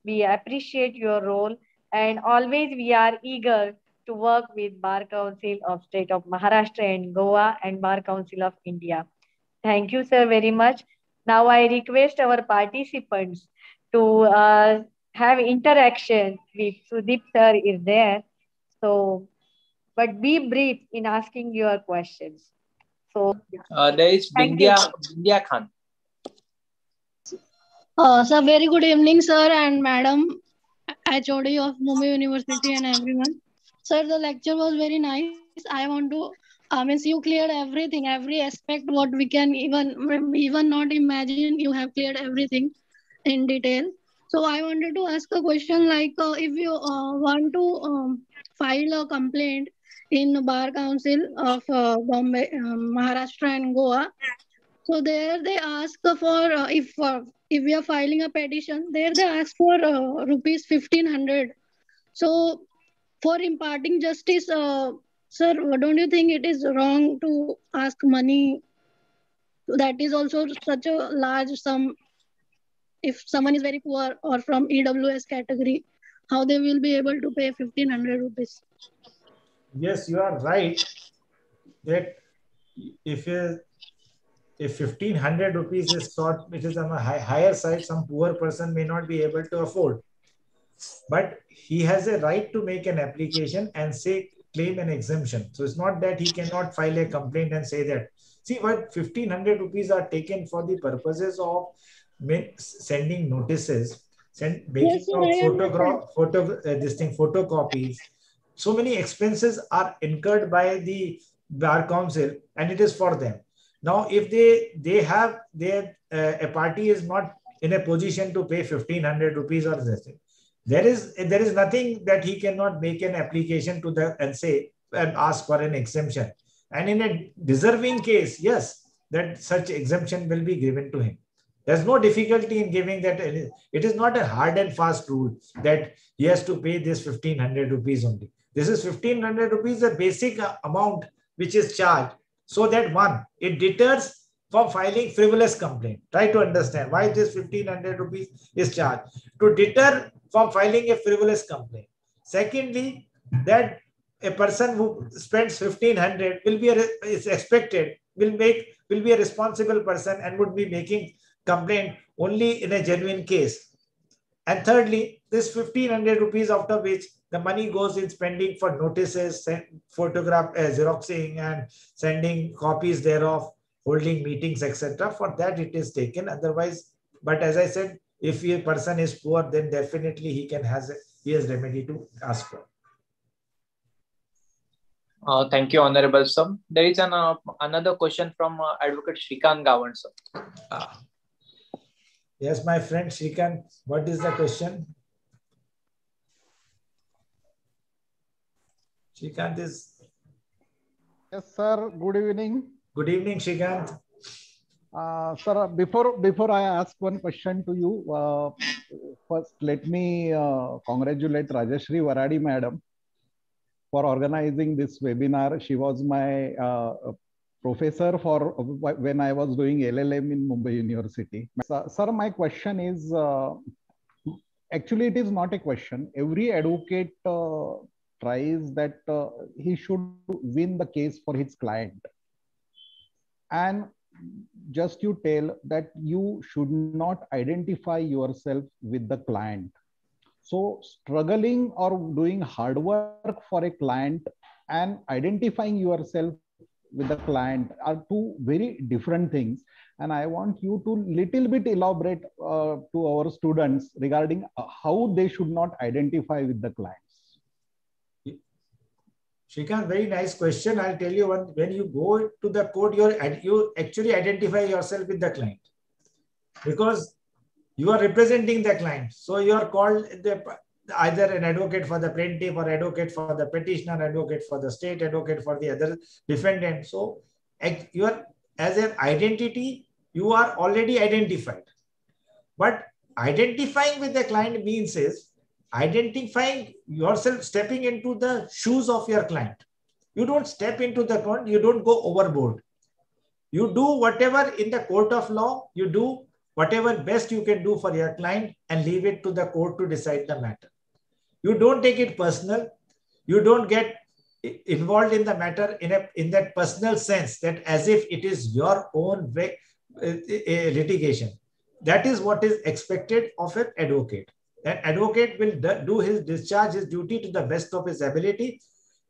We appreciate your role, and always we are eager to work with Bar Council of State of Maharashtra and Goa and Bar Council of India. Thank you, sir, very much. Now I request our participants to have interaction with Sudeep sir is there. So, but be brief in asking your questions. So there is Bindya Khan. Sir, very good evening, sir and madam, HOD of Mumbai University and everyone. Sir, the lecture was very nice. I want to means you cleared everything, every aspect what we can even not imagine. You have cleared everything in detail. So I wanted to ask a question like if you want to file a complaint in Bar Council of Bombay, Maharashtra and Goa. So there they ask for if we are filing a petition, there they ask for rupees 1500. So for imparting justice, sir, don't you think it is wrong to ask money? That is also such a large sum. If someone is very poor or from EWS category, how they will be able to pay 1500 rupees? Yes, you are right that if 1500 rupees is sought, which is on a higher side, some poor person may not be able to afford. But he has a right to make an application and say claim an exemption. So it's not that he cannot file a complaint and say that. See, what 1500 rupees are taken for the purposes of sending notices, making Yes, sir, out I understand. photocopies. So many expenses are incurred by the bar council, and it is for them. Now, if they have a party is not in a position to pay 1500 rupees or this, there is nothing that he cannot make an application to the and say and ask for an exemption. And in a deserving case, yes, that such exemption will be given to him. There's no difficulty in giving that. It is not a hard and fast rule that he has to pay this 1500 rupees only. This is 1500 rupees, the basic amount which is charged, so that one, it deters from filing frivolous complaint. Try to understand why this 1500 rupees is charged, to deter from filing a frivolous complaint. Secondly, that a person who spends 1500 will be is expected will be a responsible person and would be making complaint only in a genuine case. And thirdly, this 1500 rupees, after which the money goes in spending for notices, photograph, xeroxing and sending copies thereof, holding meetings, etc. For that it is taken. Otherwise, but as I said, if a person is poor, then definitely he has remedy to ask for. Thank you, Honorable Sir. There is another question from Advocate Shrikant Gawan, sir. Yes, my friend Shrikant, what is the question? Shrikant is... Yes, sir. Good evening. Good evening, Shrikant. Sir, before I ask one question to you, first let me congratulate Rajashri Varadi Madam for organizing this webinar. She was my professor for when I was doing LLM in Mumbai University. Sir, my question is, actually it is not a question. Every advocate tries that he should win the case for his client. And just you tell that you should not identify yourself with the client. So struggling or doing hard work for a client and identifying yourself with the client are two very different things. And I want you to little bit elaborate to our students regarding how they should not identify with the clients. Shrikant, very nice question. I'll tell you, when you go to the court, you actually identify yourself with the client because you are representing the client. So you are called either an advocate for the plaintiff or advocate for the petitioner, advocate for the state, advocate for the other defendant. So you are, as an identity, you are already identified. But identifying with the client means is identifying yourself, stepping into the shoes of your client. You don't step into the court, you don't go overboard. You do whatever in the court of law, you do whatever best you can do for your client and leave it to the court to decide the matter. You don't take it personal. You don't get involved in the matter in that personal sense, that as if it is your own litigation. That is what is expected of an advocate. An advocate will discharge his duty to the best of his ability.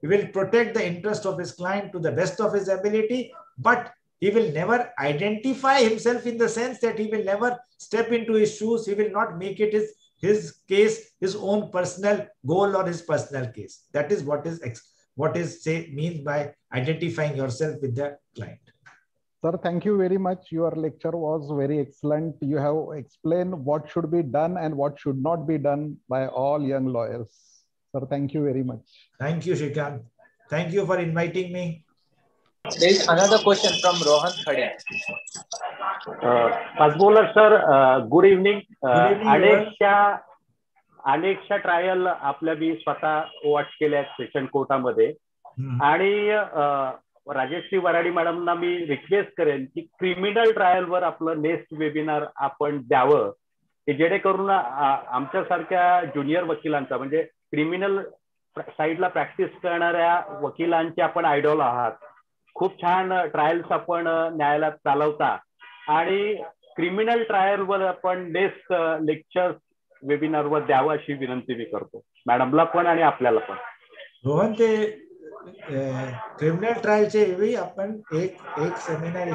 He will protect the interest of his client to the best of his ability, but he will never identify himself in the sense that he will never step into his shoes. He will not make it his case, his own personal goal or his personal case. That is what is what is means by identifying yourself with the client. Sir, thank you very much. Your lecture was very excellent. You have explained what should be done and what should not be done by all young lawyers. Sir, thank you very much. Thank you, Shrikant. Thank you for inviting me. There is another question from Rohan Khade. Fast bowler sir, good evening. अनेकशा trial आपल्या मी स्वतः watch केल्या session कोर्टामध्ये आणि राजेश्री वराडी मॅडमना मी request करेन की क्रिमिनल ट्रायलवर आपलं नेक्स्ट वेबिनार आपण द्यावं की जेणेकरून आमच्यासारख्या ज्युनियर वकिलांचा म्हणजे क्रिमिनल साईडला प्रॅक्टिस करणाऱ्या वकिलांचे आपण आयडॉल आहात. खूप छान ट्रायल्स आपण न्यायालयात चालवता आणि क्रिमिनल ट्रायलवर आपण नेक्स्ट लेक्चर वेबिनारवर द्यावं अशी विनंती मी करतो मॅडमला पण आणि आपल्याला पण. रोहन, ते क्रिमिनल ट्रायलचे वेळी आपण एक seminar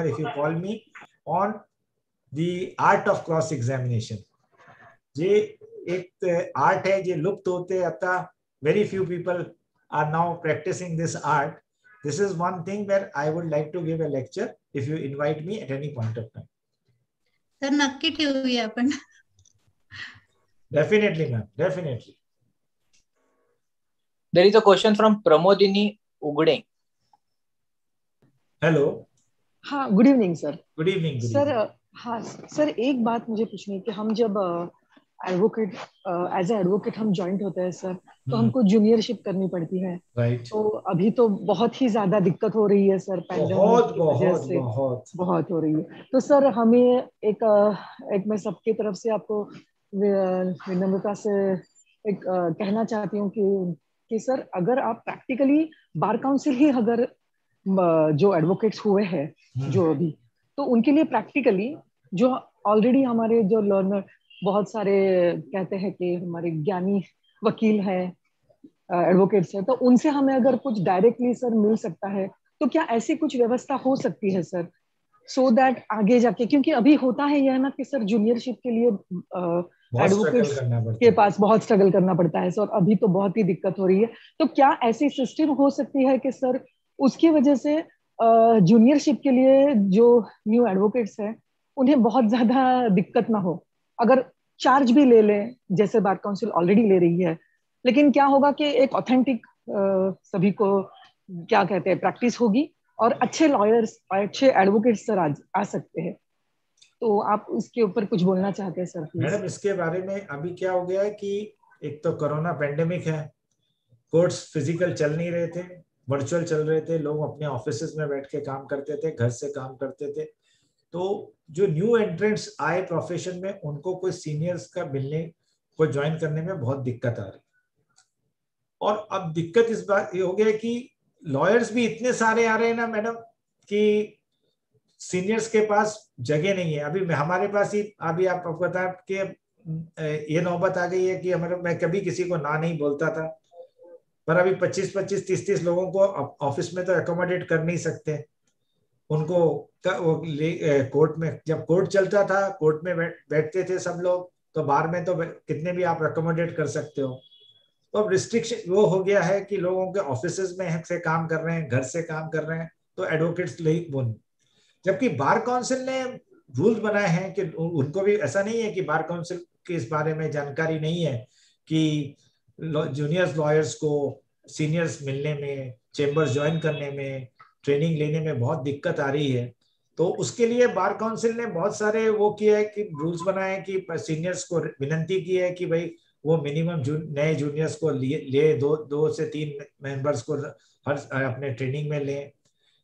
if you call me on the art of cross examination, जे एक आर्ट है जे लुप्त होते आता. very few people are now practicing this art. This is one thing where I would like to give a lecture if you invite me at any point of time. तर नक्की ठेवूया आपण. Definitely, ma'am. Definitely. There is a question from Pramodini Ugde. Hello. हाँ, good evening sir. Good evening sir. हाँ sir, एक बात मुझे पूछनी है कि हम जब एडवोकेट एज ए एडवोकेट हम ज्वाइंट होते हैं सर, तो हमको जूनियरशिप करनी पड़ती है. राइट. तो अभी तो बहुत ही ज्यादा दिक्कत हो रही है सर, बहुत हो रही है. तो सर हमें एक मैं सबके तरफ से आपको विनम्रता से एक कहना चाहती हूँ कि सर अगर आप प्रैक्टिकली बार काउंसिल ही अगर जो एडवोकेट्स हुए हैं जो अभी, तो उनके लिए प्रैक्टिकली जो ऑलरेडी हमारे जो लर्नर बहुत सारे कहते हैं कि हमारे ज्ञानी वकील हैं, एडवोकेट्स हैं, तो उनसे हमें अगर कुछ डायरेक्टली सर मिल सकता है तो क्या ऐसी कुछ व्यवस्था हो सकती है सर, सो दैट आगे जाके, क्योंकि अभी होता है यह ना कि सर जूनियरशिप के लिए एडवोकेट्स के पास बहुत स्ट्रगल करना पड़ता है सर, अभी तो बहुत ही दिक्कत हो रही है. तो क्या ऐसी सिस्टम हो सकती है कि सर उसकी वजह से जूनियरशिप के लिए जो न्यू एडवोकेट्स हैं उन्हें बहुत ज्यादा दिक्कत ना हो, अगर चार्ज भी ले लें जैसे बार काउंसिल ऑलरेडी ले रही है, लेकिन क्या होगा कि एक ऑथेंटिक सभी को क्या कहते हैं प्रैक्टिस होगी और अच्छे लॉयर्स और अच्छे एडवोकेट्स सर आ सकते हैं. तो आप इसके ऊपर कुछ बोलना चाहते हैं सर? मैडम, इसके बारे में अभी क्या हो गया है कि एक तो कोरोना पेंडेमिक है, कोर्ट्स फिजिकल चल नहीं रहे थे, वर्चुअल चल रहे थे, लोग अपने ऑफिसेज में बैठ के काम करते थे, घर से काम करते थे. तो जो न्यू एंट्रेंट्स आए प्रोफेशन में, उनको कोई सीनियर्स का मिलने को ज्वाइन करने में बहुत दिक्कत आ रही. और अब दिक्कत इस बात ये हो गया कि लॉयर्स भी इतने सारे आ रहे हैं ना मैडम कि सीनियर्स के पास जगह नहीं है. अभी हमारे पास ही अभी आपको पता है कि ये नौबत आ गई है कि मैं कभी किसी को ना नहीं बोलता था, पर अभी 25-25, 30-30 लोगों को ऑफिस में तो अकोमोडेट कर नहीं सकते. उनको कोर्ट में, जब कोर्ट चलता था, कोर्ट में बैठते थे सब लोग, तो बाहर में तो कितने भी आप अकोमोडेट कर सकते हो. तो अब रिस्ट्रिक्शन वो हो गया है कि लोगों के ऑफिसेज में से काम कर रहे हैं, घर से काम कर रहे हैं, तो एडवोकेट्स जबकि बार काउंसिल ने रूल्स बनाए हैं कि उनको भी ऐसा नहीं है कि बार काउंसिल के इस बारे में जानकारी नहीं है कि जूनियर्स लॉयर्स को सीनियर्स मिलने में, चेम्बर्स ज्वाइन करने में, ट्रेनिंग लेने में बहुत दिक्कत आ रही है. तो उसके लिए बार काउंसिल ने बहुत सारे वो किया है कि रूल्स बनाए हैं कि सीनियर्स को विनंती की है कि भाई वो मिनिमम नए जूनियर्स को ले 2 से 3 मेंबर्स को हर अपने ट्रेनिंग में लें.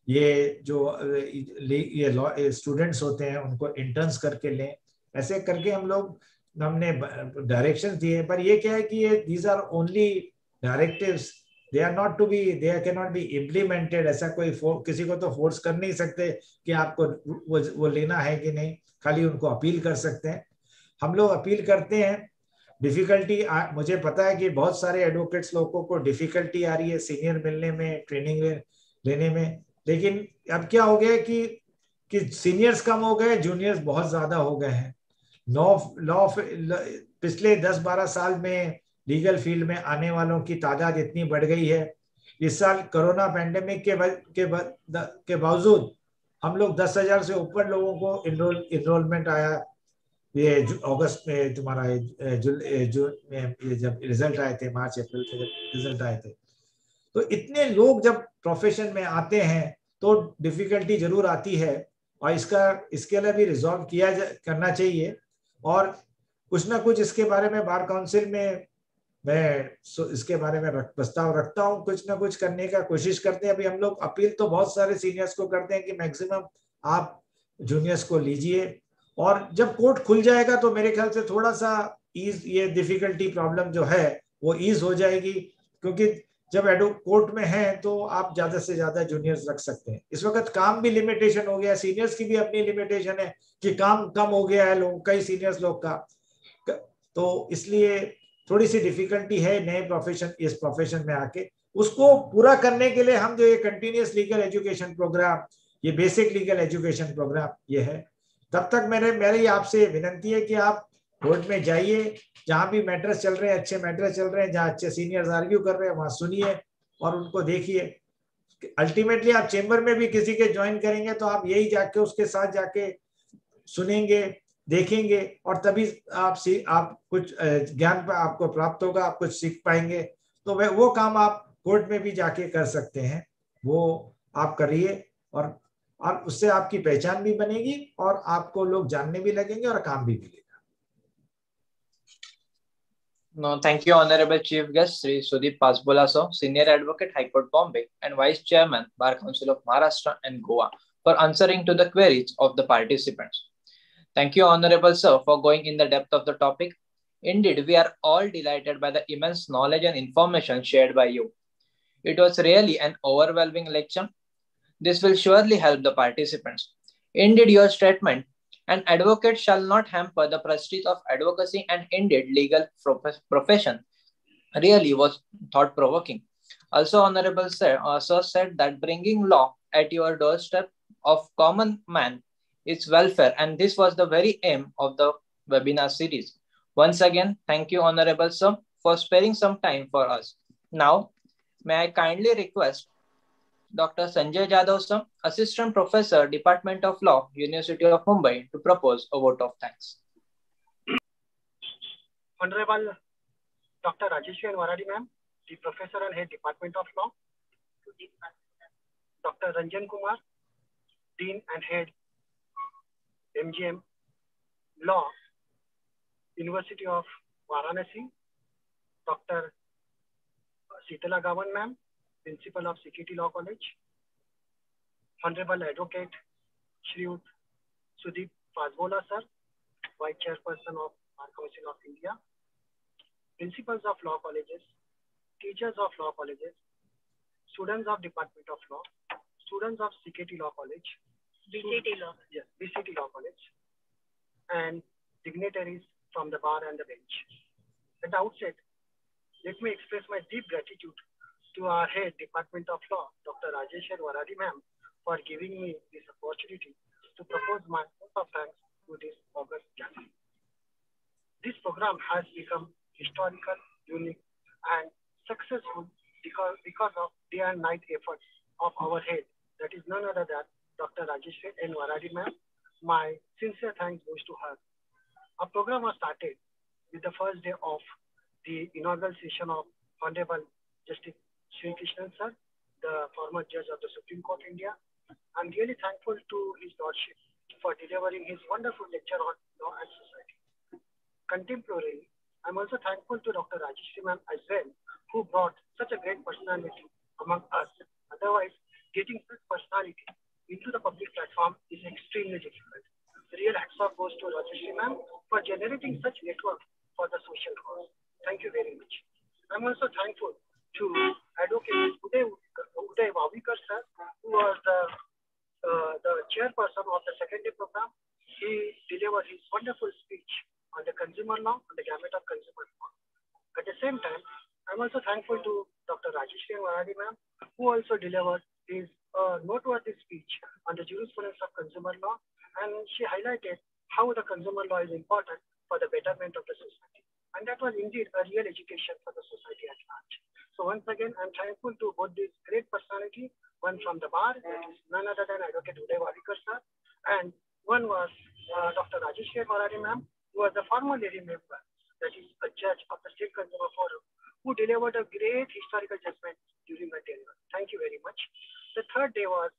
ये जो ये स्टूडेंट्स होते हैं उनको इंटर्न्स करके लें. ऐसे करके हमने डायरेक्शंस दिए. पर ये क्या है कि ये these are only directives, they are not to be, they can not be implemented. ऐसा कोई किसी को तो फोर्स कर नहीं सकते कि आपको वो लेना है कि नहीं, खाली उनको अपील कर सकते हैं. हम लोग अपील करते हैं. डिफिकल्टी मुझे पता है कि बहुत सारे एडवोकेट्स लोगों को डिफिकल्टी आ रही है सीनियर मिलने में, ट्रेनिंग लेने में. लेकिन अब क्या हो गया कि सीनियर्स कम हो गए, जूनियर्स बहुत ज्यादा हो गए हैं. लॉ पिछले 10-12 साल में लीगल फील्ड में आने वालों की तादाद इतनी बढ़ गई है इस साल कोरोना पैंडेमिक के बावजूद हम लोग 10,000 से ऊपर लोगों को इनरोलमेंट आया। ये अगस्त में तुम्हारा जून में ये जब रिजल्ट आए थे, मार्च अप्रैल के जब रिजल्ट आए थे, तो इतने लोग जब प्रोफेशन में आते हैं तो डिफिकल्टी जरूर आती है, और इसके लिए भी रिजॉल्व करना चाहिए। और कुछ ना कुछ इसके बारे में बार काउंसिल में मैं इसके बारे में प्रस्ताव रखता हूँ, कुछ ना कुछ करने का कोशिश करते हैं। अभी हम लोग अपील तो बहुत सारे सीनियर्स को करते हैं कि मैक्सिमम आप जूनियर्स को लीजिए, और जब कोर्ट खुल जाएगा तो मेरे ख्याल से थोड़ा सा ये डिफिकल्टी प्रॉब्लम जो है वो ईज हो जाएगी, क्योंकि जब कोर्ट में है तो आप ज्यादा से ज्यादा जूनियर्स रख सकते हैं। इस वक्त काम भी लिमिटेशन हो गया, सीनियर्स की भी अपनी लिमिटेशन है कि काम कम हो गया है लोग, कई सीनियर्स लोग का, तो इसलिए थोड़ी सी डिफिकल्टी है नए इस प्रोफेशन में आके। उसको पूरा करने के लिए हम जो ये कंटिन्यूस लीगल एजुकेशन प्रोग्राम, ये बेसिक लीगल एजुकेशन प्रोग्राम ये है, तब तक मेरी आपसे विनंती है कि आप कोर्ट में जाइए, जहां भी मैटर्स चल रहे हैं, अच्छे मैटर्स चल रहे हैं, जहां अच्छे सीनियर्स आर्ग्यू कर रहे हैं, वहां सुनिए और उनको देखिए। अल्टीमेटली आप चेंबर में भी किसी के ज्वाइन करेंगे तो आप यही जाके उसके साथ जाके सुनेंगे, देखेंगे, और तभी आप कुछ ज्ञान आपको प्राप्त होगा, आप कुछ सीख पाएंगे। तो वो काम आप कोर्ट में भी जाके कर सकते हैं, वो आप करिए, और उससे आपकी पहचान भी बनेगी और आपको लोग जानने भी लगेंगे और काम भी मिलेगा। No, thank you, Honorable Chief Guest Sri Sudeep Pasbola sir, Senior Advocate, High Court Bombay and Vice Chairman, Bar Council of Maharashtra and Goa, for answering to the queries of the participants. Thank you, Honorable Sir, for going in the depth of the topic. Indeed, we are all delighted by the immense knowledge and information shared by you. It was really an overwhelming lecture. This will surely help the participants. Indeed, your statement, an advocate shall not hamper the prestige of advocacy and indeed legal profession, really was thought-provoking. Also, Honorable Sir said that bringing law at your doorstep of common man is welfare, and this was the very aim of the webinar series. Once again, thank you, Honorable Sir, for sparing some time for us. Now, may I kindly request Dr. Sanjay Jadhav sir, Assistant Professor, Department of Law, University of Mumbai, to propose a vote of thanks. Honorable Dr. Rajeshwari Varadi ma'am, the Professor and Head Department of Law. Dr. Ranjan Kumar, Dean and Head, MGM Law, University of Varanasi. Dr. Sheetala Gavan ma'am, Principal of CKT Law College. Honorable Advocate Shri Sudeep Pasbola sir, Vice Chairperson of Bar Council of India. Principals of law colleges, teachers of law colleges, students of Department of Law, students of CKT Law College, BCT Law, yes, BCT Law College, and dignitaries from the bar and the bench. At the outset, let me express my deep gratitude to our head Department of Law, Dr. Rajeshwari Varadi ma'am, for giving me this opportunity to propose my vote of thanks to this August gathering. This program has become historical, unique, and successful because of day and night efforts of our head, that is none other than Dr. Rajeshwari N. Varadi ma'am. My sincere thanks goes to her. Our program was started with the first day of the inaugural session of Honorable Justice Sri Krishnan sir, the former judge of the Supreme Court of India. I'm really thankful to his lordship for delivering his wonderful lecture on law and society. Contemporarily, I'm also thankful to Dr. Rajeshwari ma'am as well, who brought such a great personality among us. Otherwise, getting such personality into the public platform is extremely difficult. The real hats off goes to Rajeshwari ma'am for generating such network for the social cause. Thank you very much. I'm also thankful to Advocate Uday Vavekar sir, who was the chairperson of the second day program. He delivered his wonderful speech on the consumer law, on the gamut of consumer law. At the same time, I'm also thankful to Dr. Rajeshwari Varadi ma'am, who also delivered his noteworthy speech on the jurisprudence of consumer law, and she highlighted how the consumer law is important for the betterment of the society. And that was indeed a real education for the society at large. So once again, I'm thankful to both these great personalities, one from the bar, that is none other than Advocate Uday Wavikar sir, and one was Dr. Rajeshri Varadi ma'am, who was the former lady member, that is a judge of the State Consumer Forum, who delivered a great historical judgment during her tenure. Thank you very much. The third day was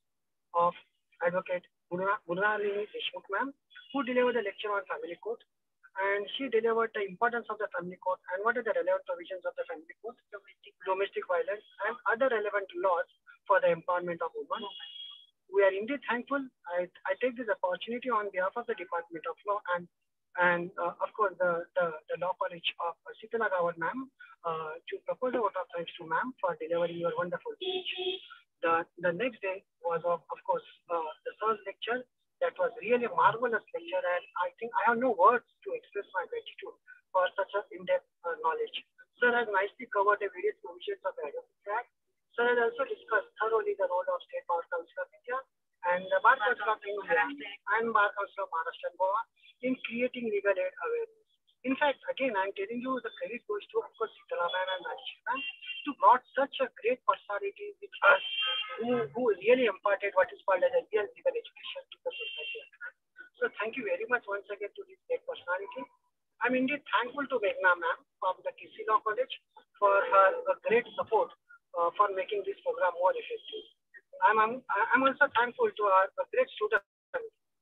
of Advocate Mrunalini Deshmukh ma'am, who delivered a lecture on family court, and she delivered the importance of the family court and what are the relevant provisions of the family court, domestic violence, and other relevant laws for the empowerment of women. We are indeed thankful. I take this opportunity on behalf of the Department of Law and of course the Law College of Shitala Gawar ma'am to propose a vote of thanks to ma'am for delivering your wonderful speech. The next day was of course the first lecture. That was really a marvelous lecture, and I think I have no words to express my gratitude for such an in-depth knowledge. Sir has nicely covered the various provisions of the Advocacy Act. Sir has also discussed thoroughly the role of State Bar Council of India and the Bar Council of India and Bar Council of Maharashtra and Goa in creating legal aid awareness. In fact, again, I'm telling you the credit goes to, of course, Shitala ma'am and Rajeshri ma'am, to brought such a great personality with us who really imparted what is called as a real legal education to the society. So thank you very much once again to this great personality. I'm indeed thankful to Meghna ma'am from the KC Law College for her great support for making this program more effective. I'm also thankful to our great student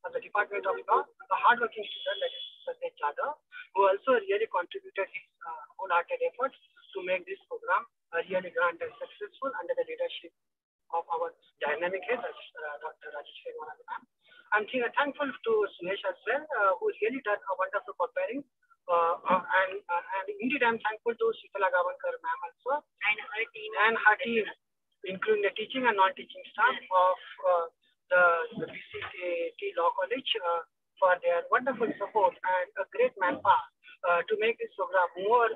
of the Department of Law, a hardworking student, that is Sanjay Jadhav, who also really contributed his wholehearted efforts to make this program really grand and successful under the leadership of our dynamic head, Dr. Rajeshri Varadi ma'am. I'm thankful to Suresh as well, who really done a wonderful preparing. And indeed, I'm thankful to Shitala Gawar ma'am also and her team, including the teaching and non-teaching staff of the BCT Law College for their wonderful support and a great manpower to make this program more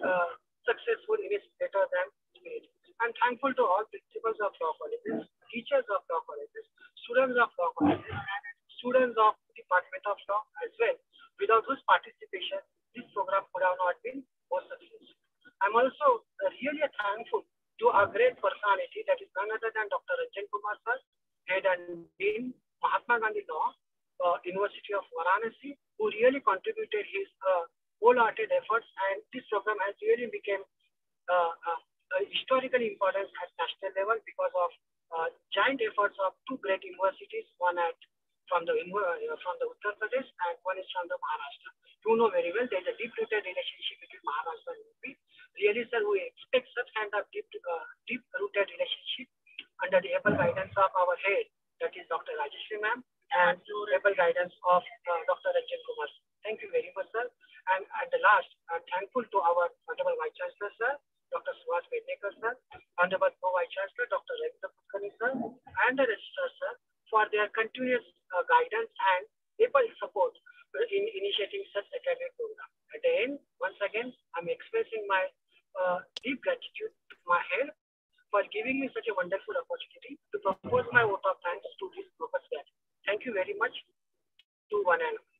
successful in its better than speed. I'm thankful to all principals of law colleges, teachers of law colleges, students of law colleges, and students of Department of Law as well, without whose participation this program could have not been more successful. I'm also really thankful to our great personality, that is none other than Dr. Ranjan Kumar sir, Head and Dean, Mahatma Gandhi Law, University of Varanasi, who really contributed his wholehearted efforts, and this program has really become historically important at national level because of giant efforts of two great universities, one from the Uttar Pradesh and one is from the Maharashtra. You know very well there is a deep-rooted relationship between Maharashtra and UP. Really, sir, we expect such kind of deep-rooted relationship under the able guidance of our head, that is Dr. Rajeshri ma'am, and able guidance of Dr. Ranjan Kumar. Thank you very much, sir. And at the last, I'm thankful to our Honorable Vice Chancellor, sir, Dr. Suhas Pednekar, sir, Honorable Co-Vice Chancellor, Dr. Ravindra Kulkarni, sir, and the Registrar, sir, for their continuous guidance and able support in initiating such academic program. At the end, once again, I'm expressing my deep gratitude to my head for giving me such a wonderful opportunity to propose my vote of thanks to this focus gathering. Thank you very much to one and all.